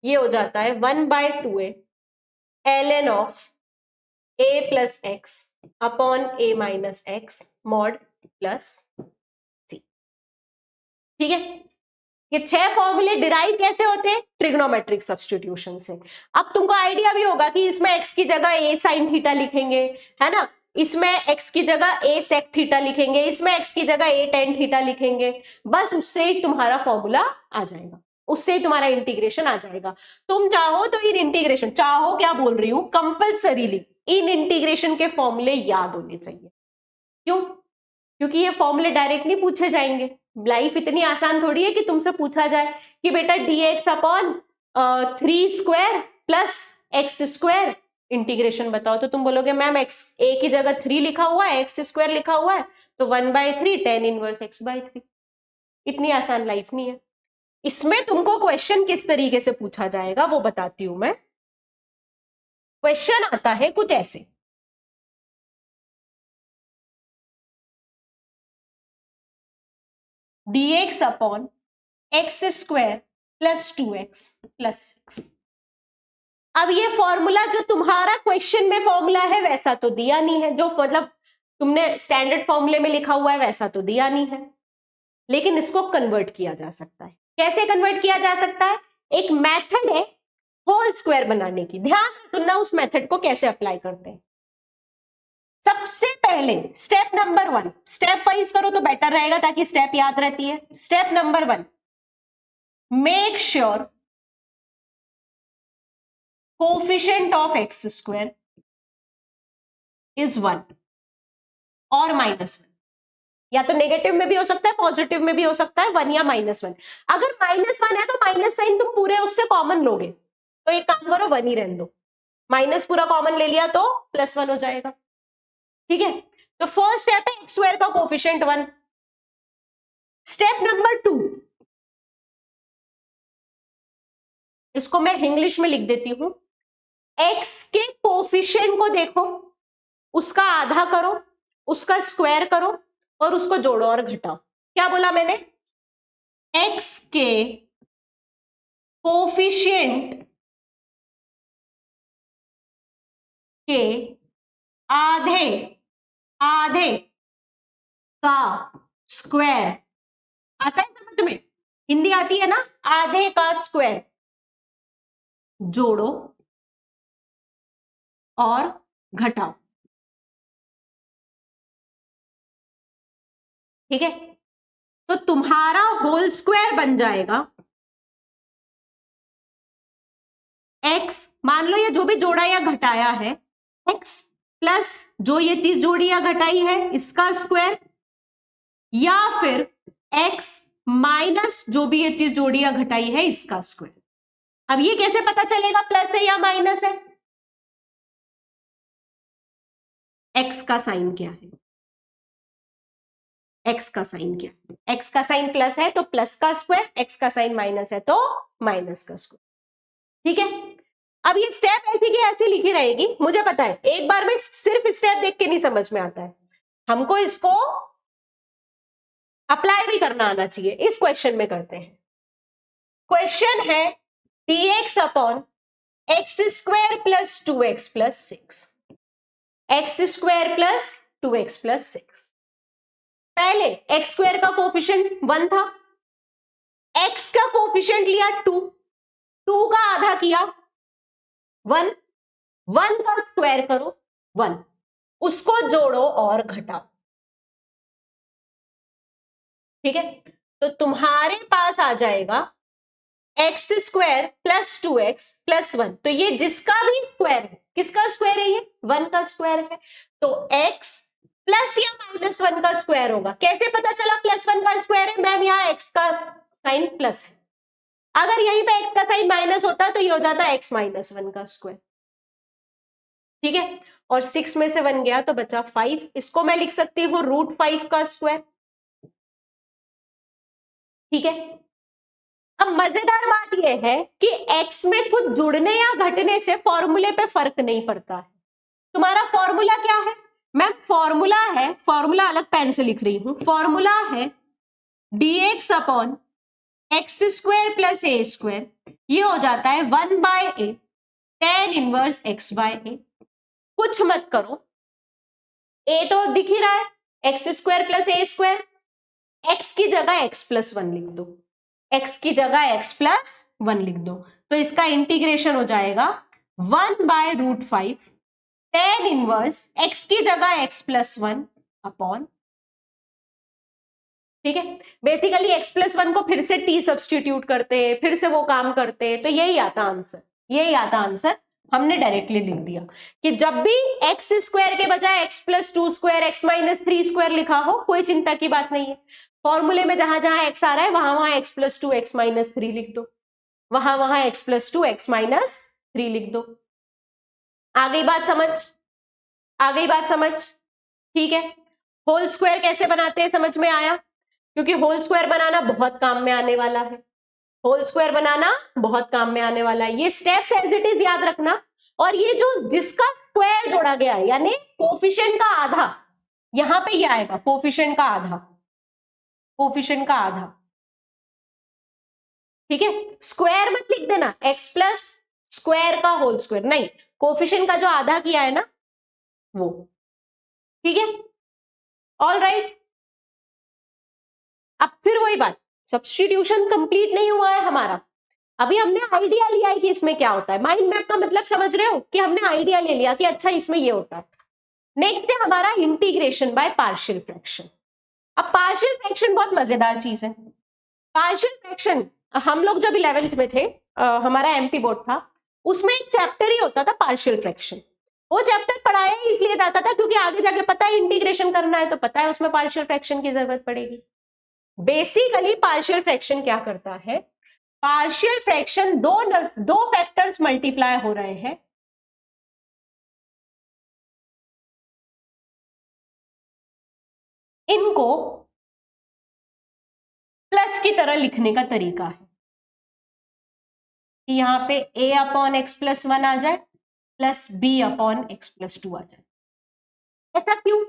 ये हो जाता है 1/2a ln of a plus X upon a minus X mod plus C. ठीक है, ये 6 फॉर्मूले डिराइव कैसे होते हैं? ट्रिग्नोमेट्रिक सब्स्टिट्यूशन से। अब तुमको आइडिया भी होगा कि इसमें x की जगह a साइन थीटा लिखेंगे, है ना, इसमें x की जगह a सेक थीटा लिखेंगे, इसमें x की जगह a टेन थीटा लिखेंगे, बस उससे ही तुम्हारा फॉर्मूला आ जाएगा, उससे ही तुम्हारा इंटीग्रेशन आ जाएगा। तुम चाहो तो इन इंटीग्रेशन, चाहो क्या बोल रही हूं, कंपल्सरीली इन इंटीग्रेशन के फॉर्मूले याद होने चाहिए। क्यों? क्योंकि ये फॉर्मूले डायरेक्ट नहीं पूछे जाएंगे। लाइफ इतनी आसान थोड़ी है कि तुमसे पूछा जाए कि बेटा dx upon 3 square plus X square integration बताओ, तो तुम बोलोगे मैम x a की जगह 3 लिखा हुआ है, एक्स स्क्वायर लिखा हुआ है, तो 1/3 tan इनवर्स x/3। इतनी आसान लाइफ नहीं है। इसमें तुमको क्वेश्चन किस तरीके से पूछा जाएगा वो बताती हूं मैं। क्वेश्चन आता है कुछ ऐसे, dx upon X square plus 2x plus 6। अब ये फॉर्मूला जो तुम्हारा क्वेश्चन में फॉर्मूला है वैसा तो दिया नहीं है, जो मतलब तुमने स्टैंडर्ड फॉर्मूले में लिखा हुआ है वैसा तो दिया नहीं है, लेकिन इसको कन्वर्ट किया जा सकता है। कैसे कन्वर्ट किया जा सकता है? एक मेथड है होल स्क्वायर बनाने की, ध्यान से सुनना उस मेथड को कैसे अप्लाई करते हैं। सबसे पहले स्टेप नंबर 1, स्टेप वाइज करो तो बेटर रहेगा ताकि स्टेप याद रहती है। Step number 1, make sure coefficient of x square is 1 और -1, या तो नेगेटिव में भी हो सकता है, पॉजिटिव में भी हो सकता है, 1 या -1। अगर -1 है तो माइनस साइन तुम पूरे उससे कॉमन लोगे, तो एक काम करो 1 ही रहने दो, माइनस पूरा कॉमन ले लिया तो +1 हो जाएगा। ठीक है, तो फर्स्ट स्टेप है एक्स स्क्वायर का कोफिशिएंट 1। स्टेप नंबर 2, इसको मैं इंग्लिश में लिख देती हूं, एक्स के कोफिशिएंट को देखो, उसका आधा करो, उसका स्क्वायर करो और उसको जोड़ो और घटाओ। क्या बोला मैंने? एक्स के कोफिशिएंट के आधे आधे का स्क्वायर, आता है समझ में? हिंदी आती है ना? आधे का स्क्वायर जोड़ो और घटाओ। ठीक है, तो तुम्हारा होल स्क्वायर बन जाएगा एक्स, मान लो ये जो भी जोड़ा या घटाया है, एक्स प्लस जो ये चीज जोड़ी या घटाई है इसका स्क्वायर, या फिर एक्स माइनस जो भी ये चीज जोड़ी या घटाई है इसका स्क्वायर। अब ये कैसे पता चलेगा प्लस है या माइनस है? एक्स का साइन क्या है? एक्स का साइन क्या है? एक्स का साइन प्लस है तो प्लस का स्क्वायर, एक्स का साइन माइनस है तो माइनस का स्क्वायर। ठीक है, अब ये स्टेप ऐसी की ऐसी लिखी रहेगी, मुझे पता है एक बार में सिर्फ स्टेप देख के नहीं समझ में आता है, हमको इसको अप्लाई भी करना आना चाहिए। इस क्वेश्चन में करते हैं। क्वेश्चन है dx upon X square plus 2x plus 6, x square plus 2x plus 6। पहले एक्स स्क्वायर का कोफिशिएंट 1 था, एक्स का कोफिशिएंट लिया 2, 2 का आधा किया 1, 1 का स्क्वायर करो 1, उसको जोड़ो और घटाओ। ठीक है, तो तुम्हारे पास आ जाएगा x square plus 2x plus 1। तो ये जिसका भी स्क्वायर है, किसका स्क्वायर है? ये 1 का स्क्वायर है, तो x प्लस या माइनस 1 का स्क्वायर होगा। कैसे पता चला प्लस 1 का स्क्वायर है? मैम यहाँ x का साइन प्लस है, अगर यहीं पे x का साइन माइनस होता तो ये हो जाता x माइनस 1 का स्क्वायर। ठीक है, और 6 में से 1 गया तो बचा 5, इसको मैं लिख सकती हूँ √5 का स्क्वायर। ठीक है, अब मजेदार बात यह है कि x में कुछ जुड़ने या घटने से फॉर्मूले पे फर्क नहीं पड़ता है। तुम्हारा फॉर्मूला क्या है? मैम फॉर्मूला है, फॉर्मूला अलग पेन से लिख रही हूं, फॉर्मूला है dx upon X square plus ए स्क्वायर, ये हो जाता है 1/a tan inverse x by a। कुछ मत करो, a तो दिख ही रहा है, एक्स स्क्वायर प्लस ए स्क्वायर, x की जगह x प्लस 1 लिख दो, x की जगह x प्लस 1 लिख दो, तो इसका इंटीग्रेशन हो जाएगा 1/√5 tan इनवर्स x की जगह x प्लस 1 अपॉन। ठीक है, बेसिकली x प्लस 1 को फिर से t सब्सटीट्यूट करते, फिर से वो काम करते, तो यही आता आंसर, यही आता आंसर। हमने डायरेक्टली लिख दिया कि जब भी एक्स स्क्वायर के बजाय x plus 2 square, x minus 3 square लिखा हो, कोई चिंता की बात नहीं है। फॉर्मूले में जहां जहां एक्स आ रहा है वहां वहां एक्स प्लस 2 एक्स माइनस 3 लिख दो, वहां वहां एक्स प्लस 2 एक्स माइनस 3 लिख दो। आ गई बात समझ? आ गई बात समझ? ठीक है, होल स्क्वायर कैसे बनाते हैं समझ में आया? क्योंकि होल स्क्वायर बनाना बहुत काम में आने वाला है, होल स्क्वायर बनाना बहुत काम में आने वाला है। ये स्टेप्स एज इट इज याद रखना, और ये जो जिसका स्क्वायर जोड़ा गया है यानी कोफिशिएंट का आधा, यहां पे ये आएगा कोफिशिएंट का आधा, कोफिशिएंट का आधा। ठीक है, स्क्वायर मत लिख देना एक्स प्लस स्क्वायर का होल स्क्वायर, नहीं, कोफिशिएंट का जो आधा किया है ना वो। ठीक है, ऑल राइट। अब फिर वही बात, सब्स्टिट्यूशन कंप्लीट नहीं हुआ है हमारा, अभी हमने आइडिया लिया है कि इसमें क्या होता है। माइंड मैप का मतलब समझ रहे हो कि हमने आइडिया ले लिया कि अच्छा इसमें ये होता है। नेक्स्ट है हमारा इंटीग्रेशन बाय पार्शियल फ्रैक्शन। अब पार्शियल फ्रैक्शन बहुत मजेदार चीज है। पार्शियल फ्रैक्शन हम लोग जब 11th में थे, हमारा एमपी बोर्ड था, उसमें एक चैप्टर ही होता था पार्शियल फ्रैक्शन। वो चैप्टर पढ़ाया ही इसलिए जाता था क्योंकि आगे जाके पता है इंटीग्रेशन करना है, तो पता है उसमें पार्शियल फ्रैक्शन की जरूरत पड़ेगी। बेसिकली पार्शियल फ्रैक्शन क्या करता है? पार्शियल फ्रैक्शन दो फैक्टर्स मल्टीप्लाई हो रहे हैं, इनको प्लस की तरह लिखने का तरीका है कि यहां पे a अपॉन एक्स प्लस 1 आ जाए plus b upon x plus 2 आ जाए। ऐसा क्यों?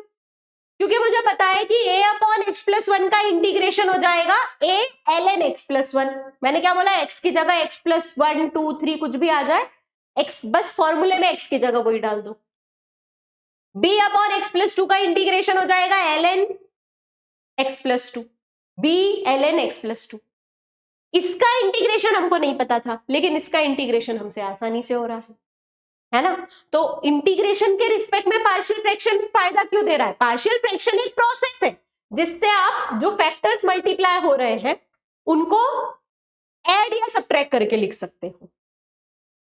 क्योंकि मुझे पता है कि a अपॉन एक्स प्लस 1 का इंटीग्रेशन हो जाएगा a ln x प्लस 1। मैंने क्या बोला? x की जगह x प्लस 1 2 3 कुछ भी आ जाए, x बस फॉर्मूले में x की जगह वही डाल दो। b अपॉन एक्स प्लस 2 का इंटीग्रेशन हो जाएगा ln x plus 2, b ln x plus 2। इसका इंटीग्रेशन हमको नहीं पता था, लेकिन इसका इंटीग्रेशन हमसे आसानी से हो रहा है ना? तो इंटीग्रेशन के रिस्पेक्ट में पार्शियल फ्रैक्शन फायदा क्यों दे रहा है? पार्शियल फ्रैक्शन एक प्रोसेस है जिससे आप जो फैक्टर्स मल्टीप्लाई हो रहे हैं उनको ऐड या सब्ट्रैक्ट करके लिख सकते हो।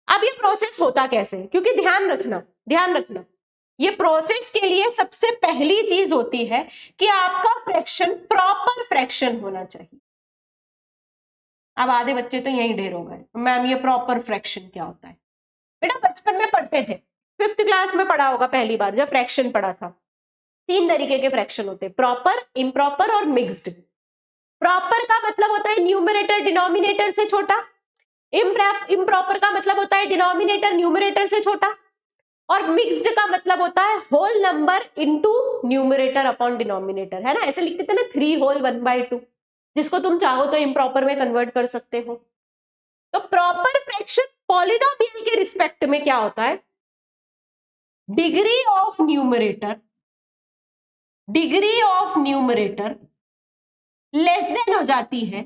अब ये प्रोसेस होता कैसे है? क्योंकि ध्यान रखना ये प्रोसेस के लिए सबसे पहली चीज होती है कि आपका फ्रैक्शन प्रॉपर फ्रैक्शन होना चाहिए। अब आधे बच्चे तो यही ढेर हो गए, मैम ये प्रॉपर फ्रैक्शन क्या होता है? बेटा बचपन में पढ़ते थे, 5th क्लास में पढ़ा होगा पहली बार जब फ्रैक्शन पढ़ा था। 3 तरीके के फ्रैक्शन होते हैं, प्रॉपर, इम्प्रॉपर और मिक्स्ड। प्रॉपर का मतलब होता है न्यूमरेटर डिनोमिनेटर से छोटा, इम्प्रॉपर का मतलब होता है डिनोमिनेटर न्यूमरेटर से छोटा, और मिक्स्ड का मतलब होता है whole number into numerator upon denominator, है ना, ऐसे लिखते थे ना 3 होल 1/2, जिसको तुम चाहो तो इम्प्रॉपर में कन्वर्ट कर सकते हो। तो प्रॉपर फ्रैक्शन पॉलिनोमियल के रिस्पेक्ट में क्या होता है, degree of numerator less than हो जाती है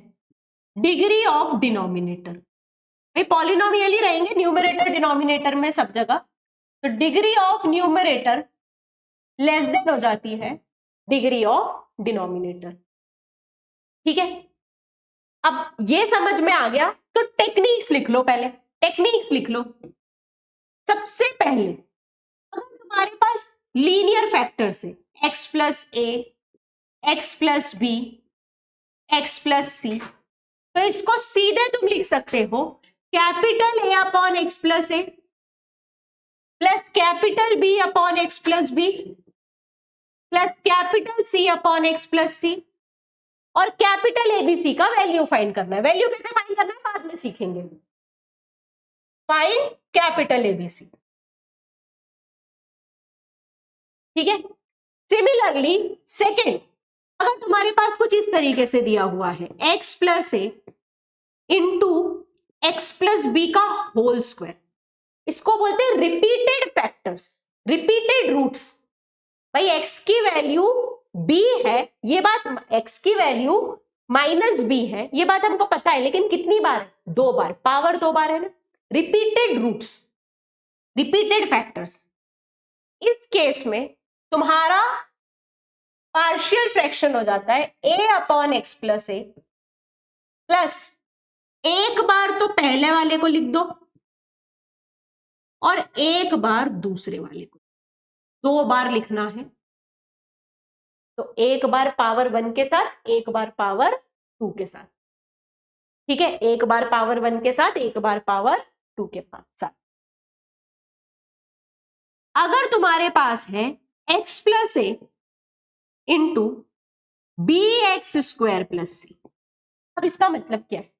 डिग्री ऑफ डिनोमिनेटर। भाई पॉलिनोमियल ही रहेंगे न्यूमरेटर डिनोमिनेटर में सब जगह, तो degree of numerator less than हो जाती है डिग्री ऑफ डिनोमिनेटर। ठीक है, अब ये समझ में आ गया, तो टेक्निक्स लिख लो, पहले टेक्निक्स लिख लो। सबसे पहले अगर तुम्हारे पास लीनियर फैक्टर्स है x plus A, X plus B, X plus C, तो इसको सीधे तुम लिख सकते हो capital A upon x plus A plus capital B upon x plus B plus capital C upon x plus C, और capital ABC का value find करना है। वैल्यू कैसे फाइंड करना है बाद में सीखेंगे। फाइंड कैपिटल एबीसी, ठीक है। सिमिलरली सेकेंड, अगर तुम्हारे पास कुछ इस तरीके से दिया हुआ है x plus A into X plus B का होल स्क्वायर, इसको बोलते हैं रिपीटेड फैक्टर्स, रिपीटेड रूट्स। भाई x की वैल्यू b है, ये बात, x की वैल्यू माइनस b है, ये बात हमको पता है, लेकिन कितनी बार है, 2 बार, पावर 2 बार है ना। रिपीटेड रूट्स, रिपीटेड फैक्टर्स, इस केस में तुम्हारा पार्शियल फ्रैक्शन हो जाता है a upon x plus A plus एक बार तो पहले वाले को लिख दो और एक बार दूसरे वाले को, 2 बार लिखना है। तो एक बार पावर 1 के साथ, एक बार पावर 2 के साथ, ठीक है, एक बार पावर 1 के साथ, एक बार पावर 2 के साथ। अगर तुम्हारे पास है x plus A into B X square plus C, अब इसका मतलब क्या है,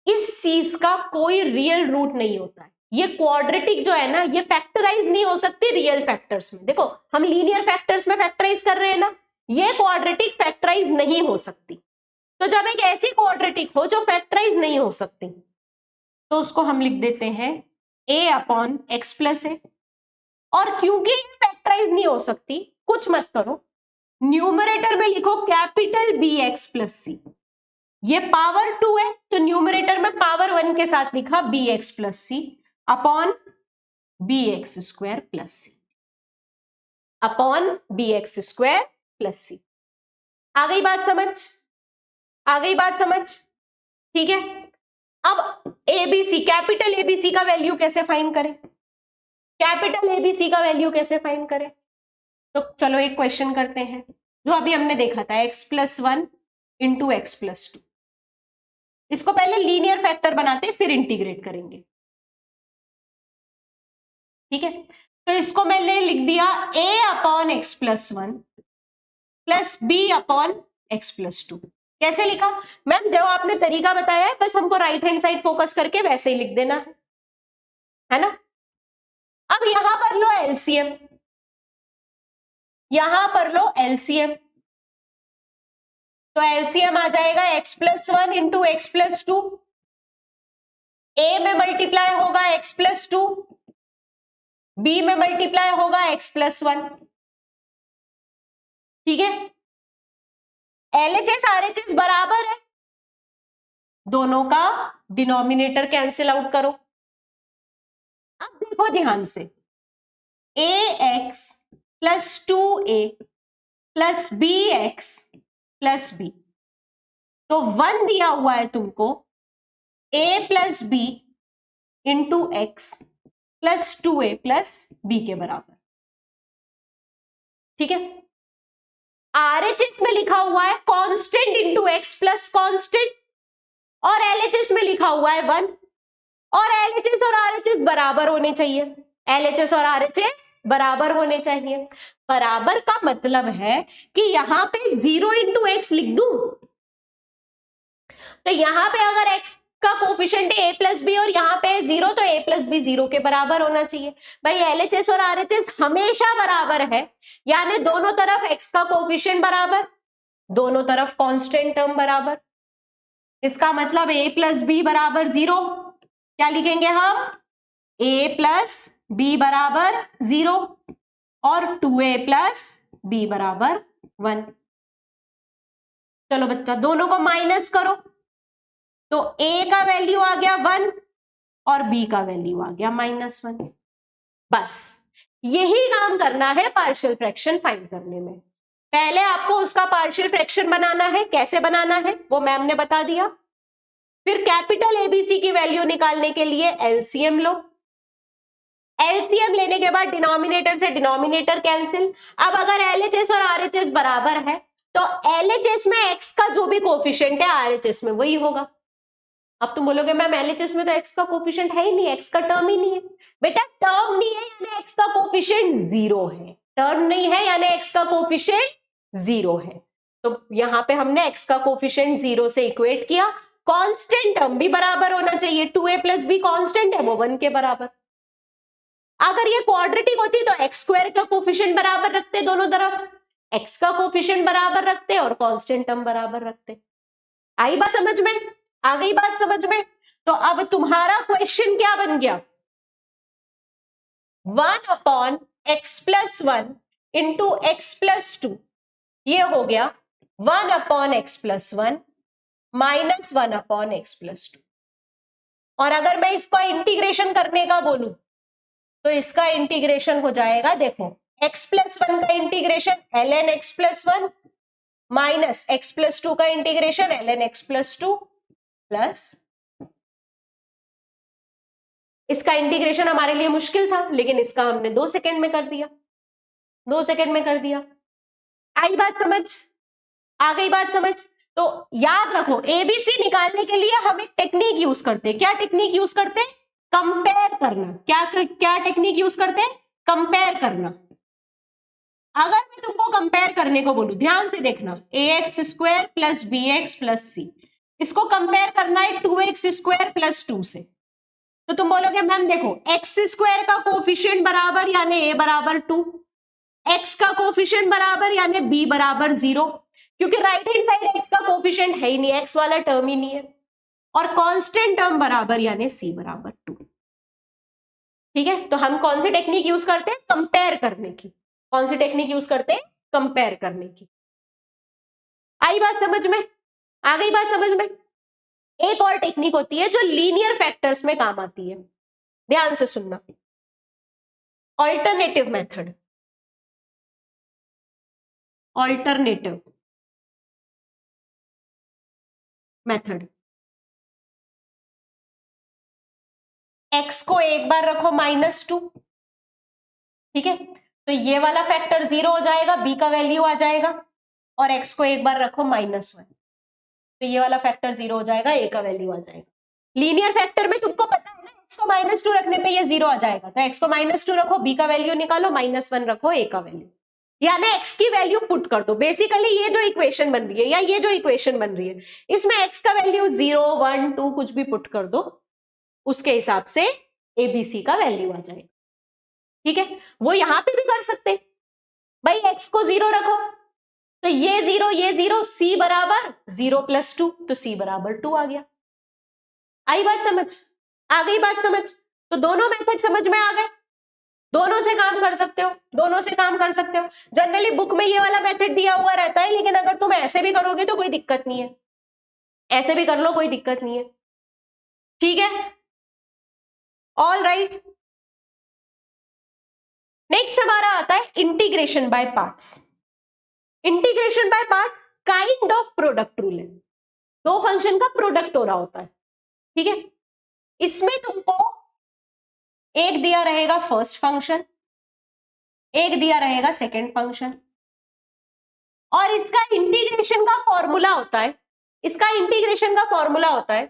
इस चीज का कोई रियल रूट नहीं होता है। ये क्वाड्रेटिक जो है ना, ये फैक्टराइज नहीं हो सकती रियल फैक्टर्स में। देखो हम लीनियर फैक्टर्स में फैक्टराइज कर रहे हैं ना, ये क्वाड्रेटिक फैक्टराइज नहीं हो सकती। तो जब एक ऐसी क्वाड्रेटिक हो जो फैक्टराइज नहीं हो सकती, तो उसको हम लिख देते हैं a अपॉन एक्स प्लस ए। और क्योंकि ये फैक्टराइज नहीं हो सकती, कुछ मत करो, न्यूमरेटर में लिखो capital B X plus C. ये पावर 2 है, तो न्यूमरेटर में पावर 1 के साथ लिखा B X plus C upon B X square plus C, upon B X square plus C. आ गई बात समझ, आ गई बात समझ, ठीक है। अब एबीसी, कैपिटल एबीसी का वैल्यू कैसे फाइंड करें, कैपिटल एबीसी का वैल्यू कैसे फाइंड करें, तो चलो एक क्वेश्चन करते हैं जो अभी हमने देखा था, x plus 1 into X plus 2। इसको पहले लीनियर फैक्टर बनाते फिर इंटीग्रेट करेंगे, ठीक है। तो इसको मैंने लिख दिया a upon x plus 1 plus b upon x plus 2। कैसे लिखा मैम, जो आपने तरीका बताया है बस हमको राइट हैंड साइड फोकस करके वैसे ही लिख देना है ना। अब यहां पर लो एलसीएम, यहां पर लो एलसीएम, तो एलसीएम आ जाएगा x plus 1 into X plus 2, ए में मल्टीप्लाई होगा x प्लस 2, बी में मल्टीप्लाई होगा x प्लस 1, ठीक है। एलएचएस आरएचएस बराबर है, दोनों का डिनोमिनेटर कैंसिल आउट करो। अब देखो ध्यान से, A X plus 2a plus B X plus B, तो 1 दिया हुआ है तुमको a plus B into X plus 2a plus B के बराबर, ठीक है। आरएचएस में लिखा हुआ है constant into X plus constant, और एलएचएस में लिखा हुआ है 1, और एलएचएस और आरएचएस बराबर होने चाहिए, एलएचएस और आरएचएस बराबर होने चाहिए। बराबर का मतलब है कि यहां पे 0 इंटू एक्स लिख दूं, तो यहां पे अगर x का कोफिशिएंट है a प्लस बी और यहाँ पे 0, तो a प्लस बी 0 के बराबर होना चाहिए। भाई LHS और RHS हमेशा बराबर है, यानी दोनों तरफ x का कोफिशिएंट बराबर, दोनों तरफ कांस्टेंट टर्म बराबर। इसका मतलब a प्लस बी बराबर 0, क्या लिखेंगे हम, a प्लस बी बराबर 0 और 2a प्लस बी बराबर 1। चलो बच्चा दोनों को माइनस करो, तो a का वैल्यू आ गया 1 और b का वैल्यू आ गया -1। बस यही काम करना है पार्शियल फ्रैक्शन फाइंड करने में। पहले आपको उसका पार्शियल फ्रैक्शन बनाना है, कैसे बनाना है वो मैम ने बता दिया। फिर कैपिटल ABC की वैल्यू निकालने के लिए एलसीएम लो, एलसीएम लेने के बाद डिनोमिनेटर से डिनोमिनेटर कैंसिल। अब अगर LHS और RHS बराबर है तो LHS में x का जो भी कोफिशिएंट है RHS में वही होगा। अब तुम बोलोगे मैम LHS में तो x का कोफिशिएंट है ही नहीं, x का टर्म ही नहीं है। बेटा टर्म नहीं है यानी x का कोफिशिएंट 0 है, टर्म नहीं है यानी x का कोफिशिएंट 0 है। तो यहां पे हमने x का कोफिशिएंट 0 से इक्वेट किया। कांस्टेंट टर्म भी बराबर होना चाहिए, 2a प्लस बी कांस्टेंट है वो 1 के बराबर। अगर ये क्वाड्रेटिक होती तो x स्क्वायर का कोफिशिएंट बराबर रखते, दोनों तरफ x का कोफिशिएंट बराबर रखते और कांस्टेंट टर्म बराबर रखते। आई बात समझ में, आ गई बात समझ में। तो अब तुम्हारा क्वेश्चन क्या बन गया, 1 upon x plus 1 into x plus 2, ये हो गया 1 upon x plus 1 minus 1 upon x plus 2। और अगर मैं इसको इंटीग्रेशन करने का बोलूं तो इसका इंटीग्रेशन हो जाएगा, देखो x प्लस 1 का integration ln x plus 1 minus x plus 2 का integration ln x plus 2 plus, इसका इंटीग्रेशन हमारे लिए मुश्किल था लेकिन इसका हमने 2 सेकंड में कर दिया, 2 सेकंड में कर दिया। आई बात समझ, आ गई बात समझ। तो याद रखो एबीसी निकालने के लिए हम एक टेक्निक यूज करते हैं। क्या टेक्निक यूज करते हैं, कंपेयर करना। क्या टेक्निक यूज करते हैं, कंपेयर करना। अगर मैं तुमको कंपेयर करने को बोलूं, ध्यान से देखना, ax square plus bx plus c, इसको कंपेयर करना है 2x स्क्वायर प्लस 2 से। तो तुम बोलोगे मैम देखो x स्क्वायर का कोफिशिएंट बराबर यानी a बराबर 2, x का कोफिशिएंट बराबर यानी b बराबर 0, क्योंकि राइट हैंड साइड x का कोफिशिएंट है ही नहीं, x वाला टर्म ही नहीं है, और कांस्टेंट टर्म बराबर यानी c बराबर 2। ठीक है, तो हम कौन सी टेक्निक यूज करते हैं, कंपेयर करने की। कौन सी टेक्निक यूज करते हैं, कंपेयर करने की। आई बात समझ में, आ गई बात समझ में। एक और टेक्निक होती है जो लीनियर फैक्टर्स में काम आती है, ध्यान से सुनना, alternative method. Alternative method, x को एक बार रखो -2, ठीक है, तो ये वाला फैक्टर 0 हो जाएगा, b का वैल्यू आ जाएगा, और x को एक बार रखो -1, तो ये वाला फैक्टर 0 हो जाएगा, a का वैल्यू आ जाएगा। लीनियर फैक्टर में तुमको पता है ना, x को -2 रखने पे ये 0 आ जाएगा, तो x को -2 रखो, b का वैल्यू निकालो, -1 रखो, a का वैल्यू, यानी x की वैल्यू पुट कर दो। बेसिकली ये जो इक्वेशन बन रही है या ये जो इक्वेशन बन रही है, इसमें x का वैल्यू 0, 1, 2 कुछ भी पुट कर दो, उसके हिसाब से एबीसी का वैल्यू आ जाएगा। ठीक है, वो यहां पे भी कर सकते, भाई x को 0 रखो, तो ये 0 c बराबर 0 + 2, तो c बराबर 2 आ गया। आई बात समझ, आ गई बात समझ। तो दोनों मेथड समझ में आ गए, दोनों से काम कर सकते हो, दोनों से काम कर सकते हो। जनरली बुक में ये वाला मेथड दिया हुआ रहता है, लेकिन अगर तुम ऐसे भी करोगे तो कोई दिक्कत नहीं है, ऐसे भी कर लो, कोई दिक्कत नहीं है। ठीक है, ऑल राइट। नेक्स्ट हमारा आता है integration by parts. Integration by parts kind of product rule है, दो फंक्शन का प्रोडक्ट हो रहा होता है। ठीक है, इसमें तुमको एक दिया रहेगा फर्स्ट फंक्शन, एक दिया रहेगा सेकंड फंक्शन, और इसका इंटीग्रेशन का फॉर्मूला होता है, इसका इंटीग्रेशन का फॉर्मूला होता है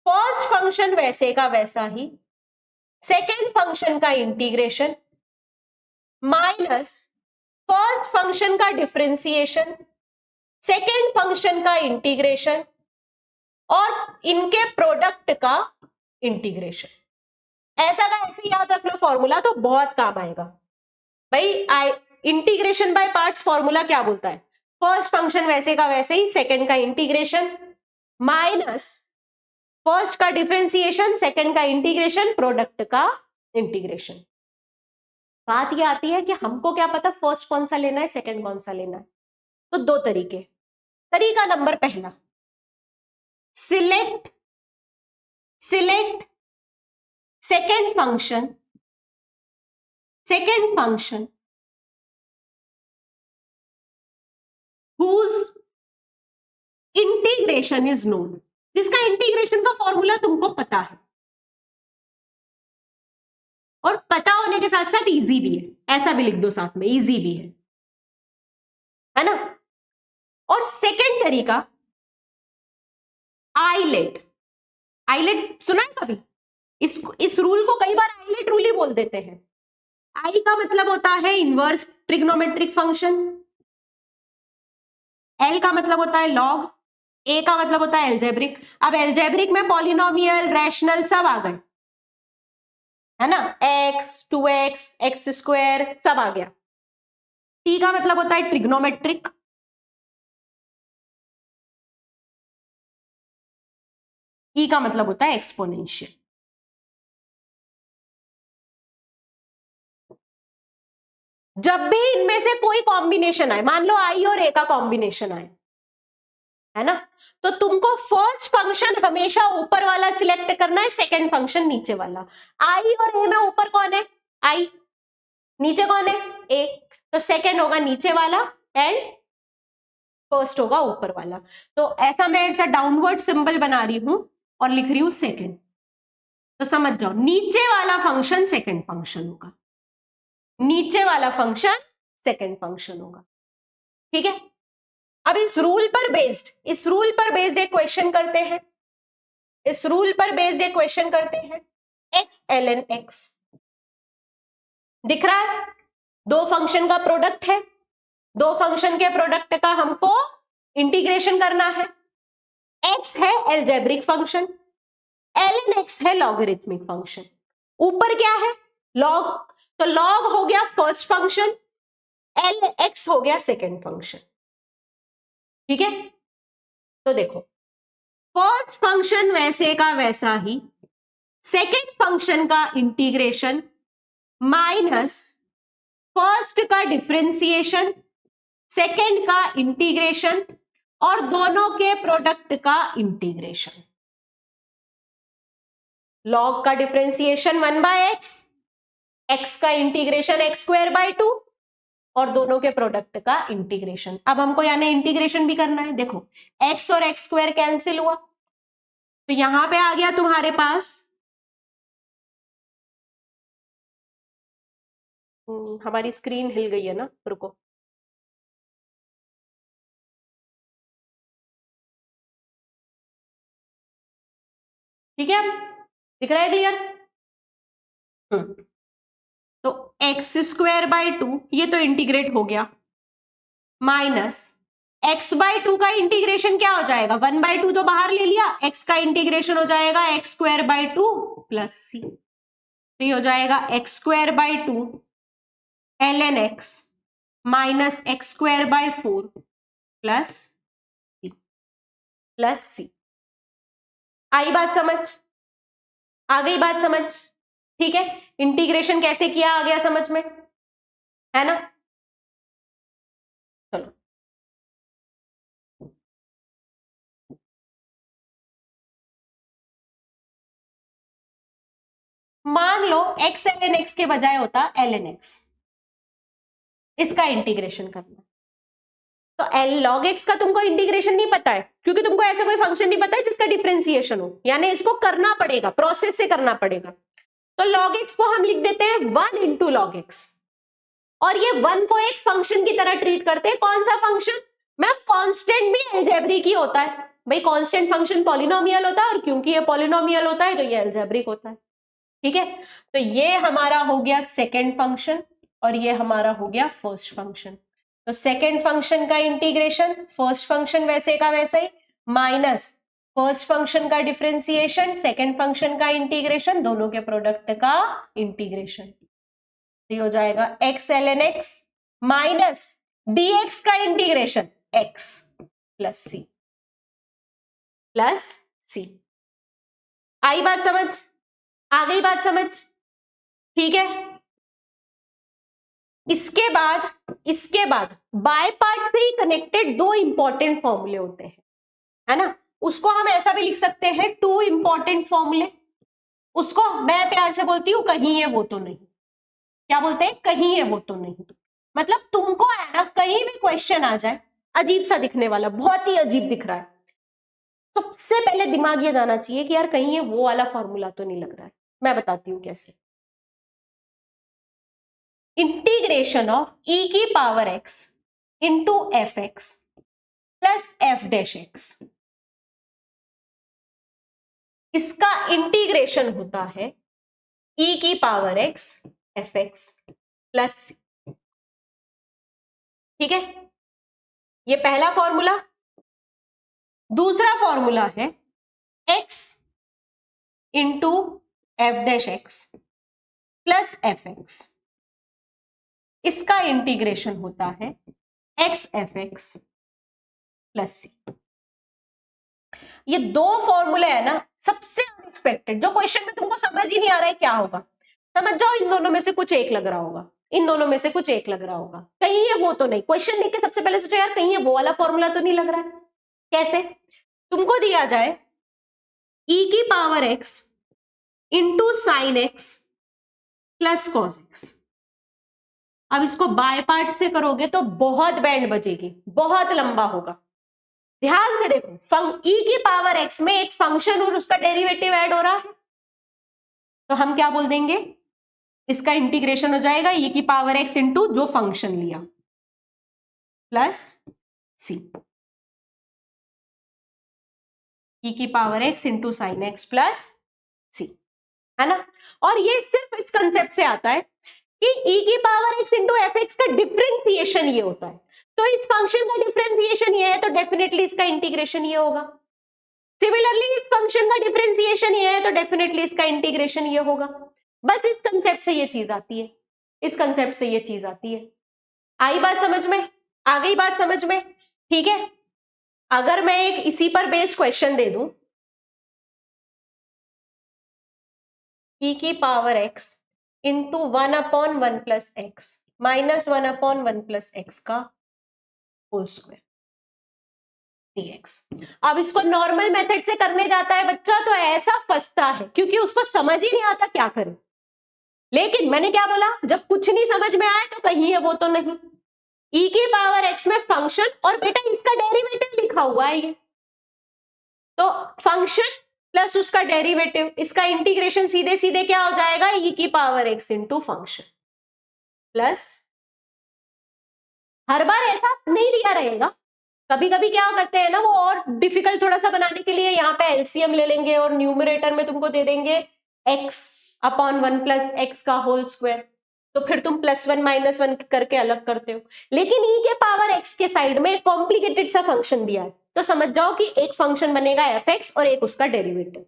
फर्स्ट फंक्शन वैसे का वैसा ही, सेकंड फंक्शन का इंटीग्रेशन माइनस फर्स्ट फंक्शन का डिफरेंशिएशन, सेकंड फंक्शन का इंटीग्रेशन और इनके प्रोडक्ट का इंटीग्रेशन। ऐसा का ऐसे याद रख लो फॉर्मूला, तो बहुत काम आएगा भाई। इंटीग्रेशन बाय पार्ट्स फॉर्मूला क्या बोलता है? फर्स्ट फंक्शन वैसे का वैसे ही, सेकंड का इंटीग्रेशन माइनस फर्स्ट का डिफरेंशिएशन, सेकंड का इंटीग्रेशन, प्रोडक्ट का इंटीग्रेशन। बात ये आती है कि हमको क्या पता फर्स्ट कौन सा लेना है, सेकंड कौन सा लेना है। तो दो तरीके। तरीका नंबर पहला, select second function whose integration is known, जिसका इंटीग्रेशन का फॉर्मूला तुमको पता है और पता होने के साथ साथ इजी भी है, ऐसा भी लिख दो साथ में, इजी भी है ना। और सेकंड तरीका आइलेट सुना है कभी? इस रूल को कई बार आइलेट रूल ही बोल देते हैं। आई का मतलब होता है इनवर्स ट्रिग्नोमेट्रिक फंक्शन, एल का मतलब होता है लॉग, ए का मतलब होता है एल्जेब्रिक। अब एल्जेब्रिक में पॉलिनोमियल, रैशनल सब आ गए, है ना, x, 2x, एक्स स्क्वायर सब आ गया। टी का मतलब होता है ट्रिग्नोमेट्रिक, ई का मतलब होता है एक्सपोनेंशियल। जब भी इनमें से कोई कॉम्बिनेशन आए, मान लो आई और ए का कॉम्बिनेशन आए, है ना, तो तुमको फर्स्ट फंक्शन हमेशा ऊपर वाला सिलेक्ट करना है, सेकंड फंक्शन नीचे वाला। आई और ए में ऊपर कौन है? आई। नीचे कौन है? ए। तो सेकंड होगा नीचे वाला एंड फर्स्ट होगा ऊपर वाला। तो ऐसा मैं ऐसा डाउनवर्ड सिंबल बना रही हूं और लिख रही हूं सेकंड। तो समझ जाओ, नीचे वाला फंक्शन सेकंड फंक्शन होगा, नीचे वाला फंक्शन सेकंड फंक्शन होगा। ठीक है, अब इस रूल पर बेस्ड एक क्वेश्चन करते हैं। x ln x दिख रहा है, दो फंक्शन का प्रोडक्ट है, दो फंक्शन के प्रोडक्ट का हमको इंटीग्रेशन करना है। x है एल्जेब्रिक फंक्शन, ln x है लॉगरिथमिक फंक्शन। ऊपर क्या है? लॉग, तो लॉग हो गया फर्स्ट फंक्शन, lx हो गया सेकंड फंक्शन। ठीक है, तो देखो फर्स्ट फंक्शन वैसे का वैसा ही, सेकंड फंक्शन का इंटीग्रेशन माइनस फर्स्ट का डिफरेंशिएशन, सेकंड का इंटीग्रेशन और दोनों के प्रोडक्ट का इंटीग्रेशन। लॉग का डिफरेंशिएशन 1/x, x का इंटीग्रेशन x स्क्वायर बाय 2 और दोनों के प्रोडक्ट का इंटीग्रेशन। अब हमको यानी इंटीग्रेशन भी करना है। देखो x और x स्क्वायर कैंसिल हुआ, तो यहां पे आ गया तुम्हारे पास हमारी स्क्रीन हिल गई है ना, रुको, ठीक है, दिख रहा है क्लियर? तो एक्स स्क्वायर बाय 2 ये तो इंटीग्रेट हो गया, माइनस x बाय 2 का इंटीग्रेशन क्या हो जाएगा? 1/2 तो बाहर ले लिया, x का इंटीग्रेशन हो जाएगा x square by 2 plus c। तो ये हो जाएगा x square by 2 ln x minus x square by 4 plus c। आई बात समझ? आ गई बात समझ? ठीक है, इंटीग्रेशन कैसे किया आ गया समझ में, है ना। चलो मान लो x ln x के बजाय होता ln x, इसका इंटीग्रेशन करना। तो l log x का तुमको इंटीग्रेशन नहीं पता है, क्योंकि तुमको ऐसा कोई फंक्शन नहीं पता है जिसका डिफरेंशिएशन हो, यानी इसको करना पड़ेगा, प्रोसेस से करना पड़ेगा। तो log x को हम लिख देते हैं 1 इंटू log x, और ये 1 को एक फंक्शन की तरह ट्रीट करते हैं। कौन सा फंक्शन? मैम कांस्टेंट भी एल्जेब्रिक ही होता है भाई, कांस्टेंट फंक्शन पॉलिनोमियल होता है, और क्योंकि ये पॉलिनोमियल होता है तो ये एल्जेब्रिक होता है। ठीक है, तो ये हमारा हो गया सेकेंड फंक्शन और ये हमारा हो गया फर्स्ट फंक्शन। तो सेकेंड फंक्शन का इंटीग्रेशन, फर्स्ट फंक्शन वैसे का वैसे ही, माइनस फर्स्ट फंक्शन का डिफरेंशिएशन, सेकंड फंक्शन का इंटीग्रेशन, दोनों के प्रोडक्ट का इंटीग्रेशन। ये हो जाएगा x ln x minus dx का इंटीग्रेशन x प्लस c। आई बात समझ? आ गई बात समझ? ठीक है। इसके बाद बाय पार्ट से ही कनेक्टेड दो इंपॉर्टेंट फॉर्मूले होते हैं, है ना। उसको हम ऐसा भी लिख सकते हैं, टू इंपॉर्टेंट फॉर्मूले। उसको मैं प्यार से बोलती हूँ कहीं है वो तो नहीं। क्या बोलते हैं? कहीं है वो तो नहीं। मतलब तुमको है ना, कहीं भी क्वेश्चन आ जाए अजीब सा दिखने वाला, बहुत ही अजीब दिख रहा है, सबसे पहले दिमाग ये जाना चाहिए कि यार कहीं ये वो वाला फॉर्मूला तो नहीं लग रहा है। मैं बताती हूँ कैसे। इंटीग्रेशन ऑफ e की power x into F X plus F dash X, इसका इंटीग्रेशन होता है e की power x F X plus C. ठीक है, ये पहला फॉर्मूला। दूसरा फॉर्मूला है x into F dash X plus F X, इसका इंटीग्रेशन होता है x F X plus C. ये दो फॉर्मूले है ना सबसे अनएक्सपेक्टेड, जो क्वेश्चन में तुमको समझ ही नहीं आ रहा है क्या होगा, समझ जाओ इन दोनों में से कुछ एक लग रहा होगा, इन दोनों में से कुछ एक लग रहा होगा। कहीं ये वो तो नहीं। क्वेश्चन देख के सबसे पहले सोचो यार कहीं ये वो वाला फॉर्मूला तो नहीं लग रहा है। कैसे? तुमको दिया जाए e की power x into sine X plus cos x. अब इसको बाय पार्ट से करोगे तो बहुत बैंड बजेगी, बहुत लंबा होगा। ध्यान से देखो, e की पावर x में एक फंक्शन और उसका डेरिवेटिव ऐड हो रहा है, तो हम क्या बोल देंगे, इसका इंटीग्रेशन हो जाएगा e की पावर x इंटू जो फंक्शन लिया प्लस c, e की power x into sine X plus C, है ना। और ये सिर्फ इस कंसेप्ट से आता है कि e की power x into F x का डिफरेंशिएशन ये होता है, तो इस फंक्शन का डिफरेंशिएशन ये है तो डेफिनेटली इसका इंटीग्रेशन ये होगा। सिमिलरली इस फंक्शन का डिफरेंशिएशन ये है तो डेफिनेटली इसका इंटीग्रेशन ये होगा। बस इस कंसेप्ट से ये चीज आती है, इस कंसेप्ट से ये चीज आती है। आई बात समझ में? आ गई बात समझ में? ठीक है। अगर मैं एक इसी पर बेस्ड क्वेश्चन दे दूं, e की power x into 1/1 plus x minus 1/1 plus x का होल स्क्वायर dx। अब इसको नॉर्मल मेथड से करने जाता है बच्चा तो ऐसा फंसता है क्योंकि उसको समझ ही नहीं आता क्या करे। लेकिन मैंने क्या बोला, जब कुछ नहीं समझ में आए तो कहीं है वो तो नहीं। e की पावर x में फंक्शन और बेटा इसका डेरिवेटिव लिखा हुआ है, ये तो फंक्शन प्लस उसका डेरिवेटिव, इसका इंटीग्रेशन सीधे सीधे क्या हो जाएगा, e की power x into function plus, हर बार ऐसा नहीं लिया रहेगा, कभी कभी क्या करते हैं ना वो और डिफिकल्ट थोड़ा सा बनाने के लिए यहाँ पे एलसीएम ले लेंगे और न्यूमरेटर में तुमको दे देंगे x/1 प्लस एक्स का होल स्क्वायर, तो फिर तुम +1 -1 करके अलग करते हो। लेकिन e के पावर x के साइड में एक कॉम्प्लिकेटेड सा फंक्शन दिया है, तो समझ जाओ कि एक फंक्शन बनेगा f(x) और एक उसका डेरिवेटिव।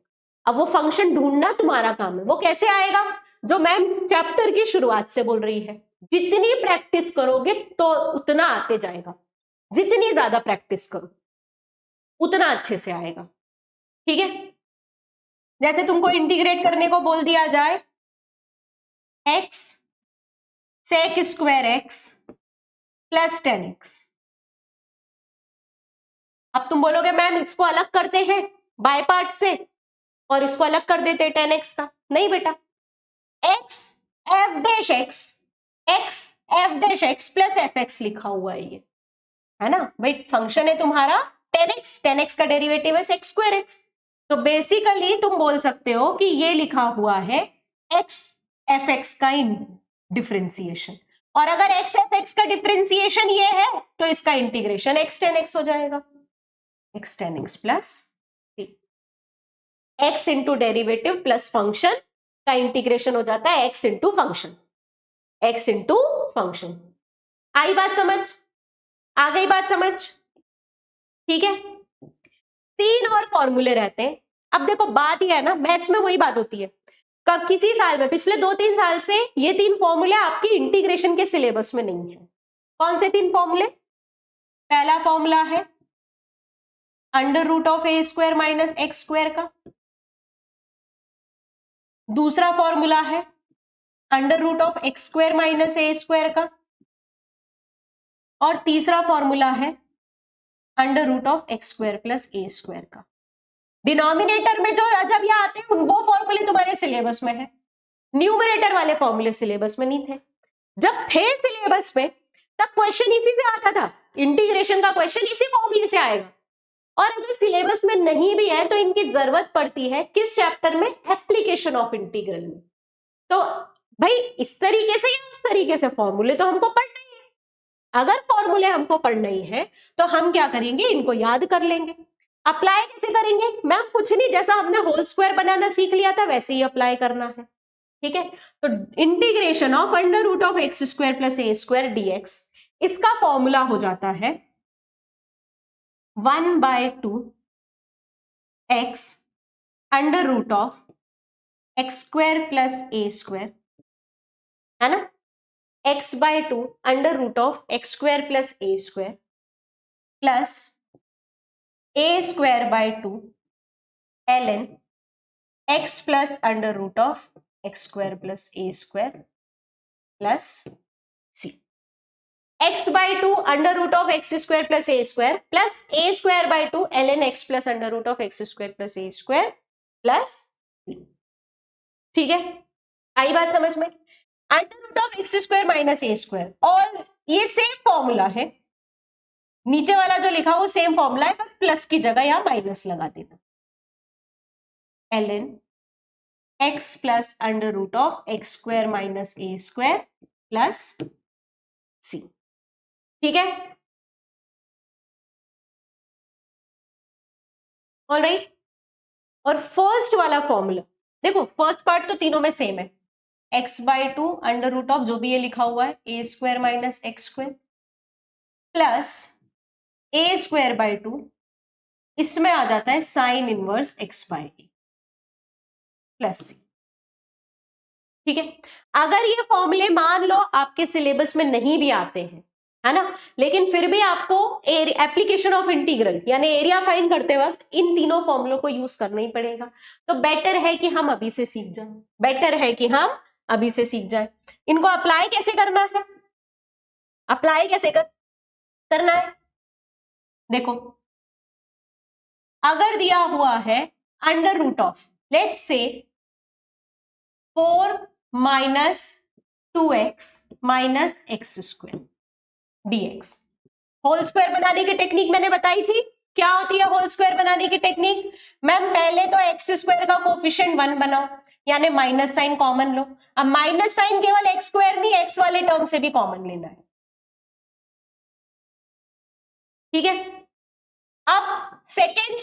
अब वो फंक्शन ढूंढना तुम्हारा काम है। वो कैसे आएगा, जो मैम चैप्टर की शुरुआत से बोल रही है, जितनी प्रैक्टिस करोगे तो उतना आते जाएगा, जितनी ज्यादा प्रैक्टिस करो उतना अच्छे से आएगा। ठीक है, जैसे तुमको इंटीग्रेट करने को बोल दिया जाए x sec square x plus 10x, अब तुम बोलोगे मैम इसको अलग करते हैं बाय पार्ट से और इसको अलग कर देते हैं 10x का। नहीं बेटा, x f dash x plus F x लिखा हुआ है ये, है ना भाई। फंक्शन है तुम्हारा 10x का डेरिवेटिव है sec स्क्वायर x, तो बेसिकली तुम बोल सकते हो कि ये लिखा हुआ है x एफ एक्स का डिफरेंशिएशन, और अगर x एफ एक्स का डिफरेंशिएशन ये है तो इसका इंटीग्रेशन x 10x हो जाएगा, x 10x plus x into derivative plus function का इंटीग्रेशन हो जाता है x into function, x into function. आई बात समझ? आ गई बात समझ? ठीक है। तीन और फॉर्मूले रहते हैं। अब देखो बात यह है ना, मैथ्स में वही बात होती है, कब किसी साल में पिछले 2-3 साल से ये तीन फॉर्मूले आपकी इंटीग्रेशन के सिलेबस में नहीं है। कौन से तीन फॉर्मूले? पहला फॉर्मूला है under root of A square minus x square का, दूसरा फॉर्मूला है under root of x square minus A square का, और तीसरा फॉर्मूला है under root of x square plus A square का। डिनोमिनेटर में जो जब ये आते हैं वो फॉर्मूले तुम्हारे सिलेबस में है, न्यूमरेटर वाले फॉर्मूले सिलेबस में नहीं थे। जब थे सिलेबस में तब क्वेश्चन इसी से आता था, इंटीग्रेशन का क्वेश्चन इसी फॉर्मूले से आएगा। और अगर सिलेबस में नहीं भी है तो इनकी जरूरत पड़ती है किस चैप्टर में? एप्लीकेशन ऑफ इंटीग्रल में। तो भाई इस तरीके से या उस तरीके से फॉर्मूले तो हमको पढ़ना ही है। अगर फॉर्मूले हमको पढ़ना ही है तो हम क्या करेंगे? इनको याद कर लेंगे। अप्लाई कैसे करेंगे? मैम कुछ नहीं, जैसा हमने होल स्क्वायर बनाना सीख लिया था वैसे ही अप्लाई करना है, ठीक है। तो integration of under root of x square plus A square dx, इसका फॉर्मूला हो जाता है 1/2 x under root of x square plus A square, है ना, x/2 under root of x square plus A square plus A square by 2 ln x plus under root of x square plus A square plus c. x/2 under root of x square plus A square plus A square by 2 ln x plus under root of x square plus A square plus C. ठीक है, आई बात समझ में? Under root of x square minus A square, और ये same formula है, नीचे वाला जो लिखा वो सेम फॉर्मूला है, बस प्लस की जगह यहां माइनस लगा देना। ln x plus under root of x square minus A square plus C. ठीक है, ऑलराइट। और फर्स्ट वाला फॉर्मूला देखो, फर्स्ट पार्ट तो तीनों में सेम है, x/2 अंडर रूट ऑफ जो भी ये लिखा हुआ है A square minus x square plus A square by 2, इसमें आ जाता है sine inverse x by A plus C. ठीक है, अगर ये फॉर्मूले मान लो आपके सिलेबस में नहीं भी आते हैं, है ना, लेकिन फिर भी आपको एप्लीकेशन ऑफ इंटीग्रल यानी एरिया फाइंड करते वक्त इन तीनों फॉर्मूलों को यूज करना ही पड़ेगा। तो बेटर है कि हम अभी से सीख जाएं, बेटर है कि हम अभी से सीख जाएं। इनको अप्लाई कैसे करना है? अप्लाई कैसे करना है? देखो, अगर दिया हुआ है under root of let's say 4 minus 2x minus x square dx, whole square बनाने की टेक्निक मैंने बताई थी। क्या होती है होल स्क्वायर बनाने की टेक्निक? मैम पहले तो एक्स स्क्वायर का कोफिशिएंट 1 बनाओ, यानी माइनस साइन कॉमन लो। अब माइनस साइन केवल एक्स स्क्वायर नहीं, एक्स वाले टर्म से भी कॉमन लेना है। ठीक है, अब सेकेंड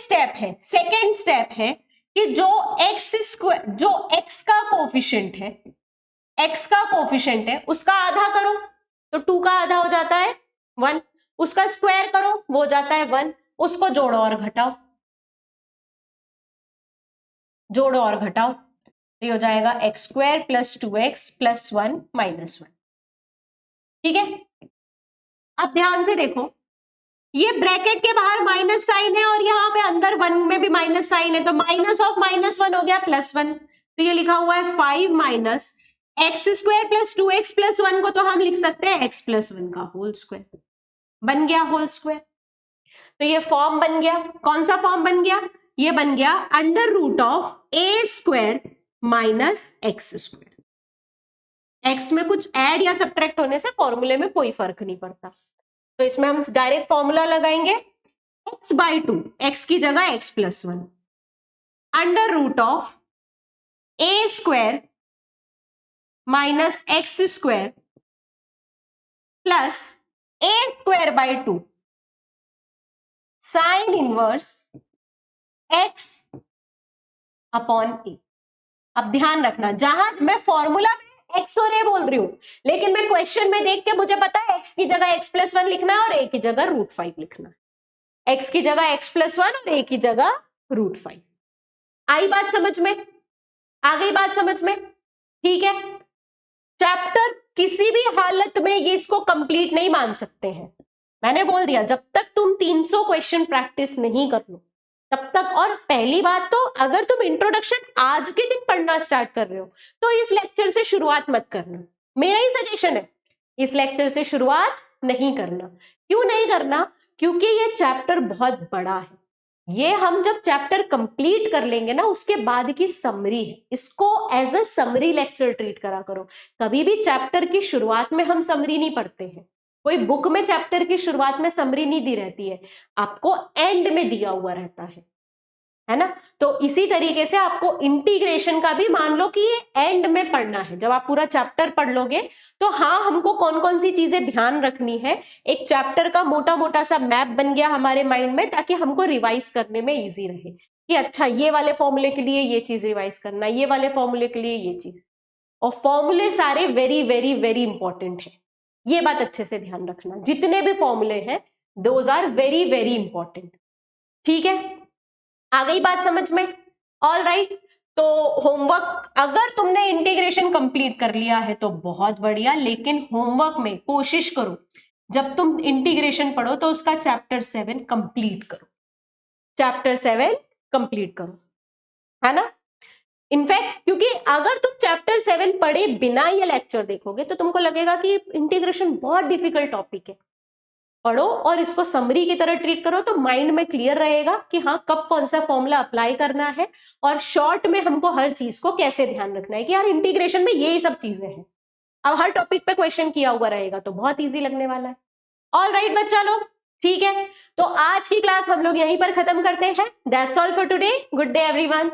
स्टेप है कि जो एक्स का कोफिशिएंट है उसका आधा करो तो 2 का आधा हो जाता है 1, उसका स्क्वायर करो वो हो जाता है 1, उसको जोड़ो और घटाओ, ये हो जाएगा x square plus 2x plus 1 minus 1। ठीक है, अब ध्यान से देखो, ये ब्रैकेट के बाहर माइनस साइन है और यहाँ पे अंदर 1 में भी माइनस साइन है, तो माइनस ऑफ -1 हो गया +1। तो ये लिखा हुआ है 5 minus x square plus 2x plus 1 को तो हम लिख सकते हैं x प्लस 1 का होल स्क्वायर, बन गया होल स्क्वायर। तो ये फॉर्म बन गया, कौन सा फॉर्म बन गया? ये बन गया under root of A square minus x square. X में कुछ ऐड या सब्ट्रैक्ट होने से फॉर्मूले में कोई फर्क नहीं पड़ता, तो इसमें हम डायरेक्ट फॉर्मूला लगाएंगे x/2, x की जगह x plus 1 under root of A square minus x square plus A square by 2 sine inverse x upon A. अब ध्यान रखना, जहां मैं फॉर्मूला में x और a बोल रही हूं, लेकिन मैं क्वेश्चन में देख के मुझे पता है x की जगह x प्लस 1 लिखना है और a की जगह √5 लिखना है। x की जगह x+1 और a की जगह √5। आई बात समझ में? आ गई बात समझ में? ठीक है, चैप्टर किसी भी हालत में ये इसको कंप्लीट नहीं मान सकते हैं। मैंने बोल दिया जब तक तुम 300 क्वेश्चन प्रैक्टिस नहीं कर लो तब तक। और पहली बात तो अगर तुम इंट्रोडक्शन आज के दिन पढ़ना स्टार्ट कर रहे हो तो इस लेक्चर से शुरुआत मत करना, मेरा ही सजेशन है, इस लेक्चर से शुरुआत नहीं करना। क्यों नहीं करना? क्योंकि ये चैप्टर बहुत बड़ा है। ये हम जब चैप्टर कंप्लीट कर लेंगे ना उसके बाद की समरी है, इसको as a summary lecture treat करा करो। कभी भी चैप्टर की शुरुआत में हम समरी नहीं पढ़ते हैं, कोई बुक में चैप्टर की शुरुआत में समरी नहीं दी रहती है, आपको एंड में दिया हुआ रहता है ना। तो इसी तरीके से आपको इंटीग्रेशन का भी मान लो कि ये एंड में पढ़ना है। जब आप पूरा चैप्टर पढ़ लोगे तो हाँ, हमको कौन कौन सी चीजें ध्यान रखनी है, एक चैप्टर का मोटा मोटा सा मैप बन गया हमारे माइंड में, ताकि हमको रिवाइज करने में इजी रहे कि अच्छा ये वाले फॉर्मूले के लिए ये चीज रिवाइज करना, ये वाले फॉर्मूले के लिए ये चीज। और फॉर्मूले सारे वेरी वेरी वेरी इंपॉर्टेंट है, ये बात अच्छे से ध्यान रखना। जितने भी फॉर्मूले हैं those are very very important. ठीक है, आ गई बात समझ में? All right. तो होमवर्क अगर तुमने इंटीग्रेशन कंप्लीट कर लिया है तो बहुत बढ़िया, लेकिन होमवर्क में कोशिश करो जब तुम इंटीग्रेशन पढ़ो तो उसका चैप्टर 7 कंप्लीट करो, चैप्टर 7 कंप्लीट करो, है ना। इनफैक्ट क्योंकि अगर तुम चैप्टर 7 पढ़े बिना ये लेक्चर देखोगे तो तुमको लगेगा कि इंटीग्रेशन बहुत डिफिकल्ट टॉपिक है। पढ़ो और इसको समरी की तरह ट्रीट करो तो माइंड में क्लियर रहेगा कि हाँ कब कौन सा फॉर्मूला अप्लाई करना है, और शॉर्ट में हमको हर चीज को कैसे ध्यान रखना है कि यार इंटीग्रेशन में ये सब चीजें हैं। अब हर टॉपिक पे क्वेश्चन किया हुआ रहेगा तो बहुत इजी लगने वाला है। ऑल राइट बच्चा लोग, ठीक है, तो आज की क्लास हम लोग यहीं पर खत्म करते हैं। That's all for today. Good day everyone.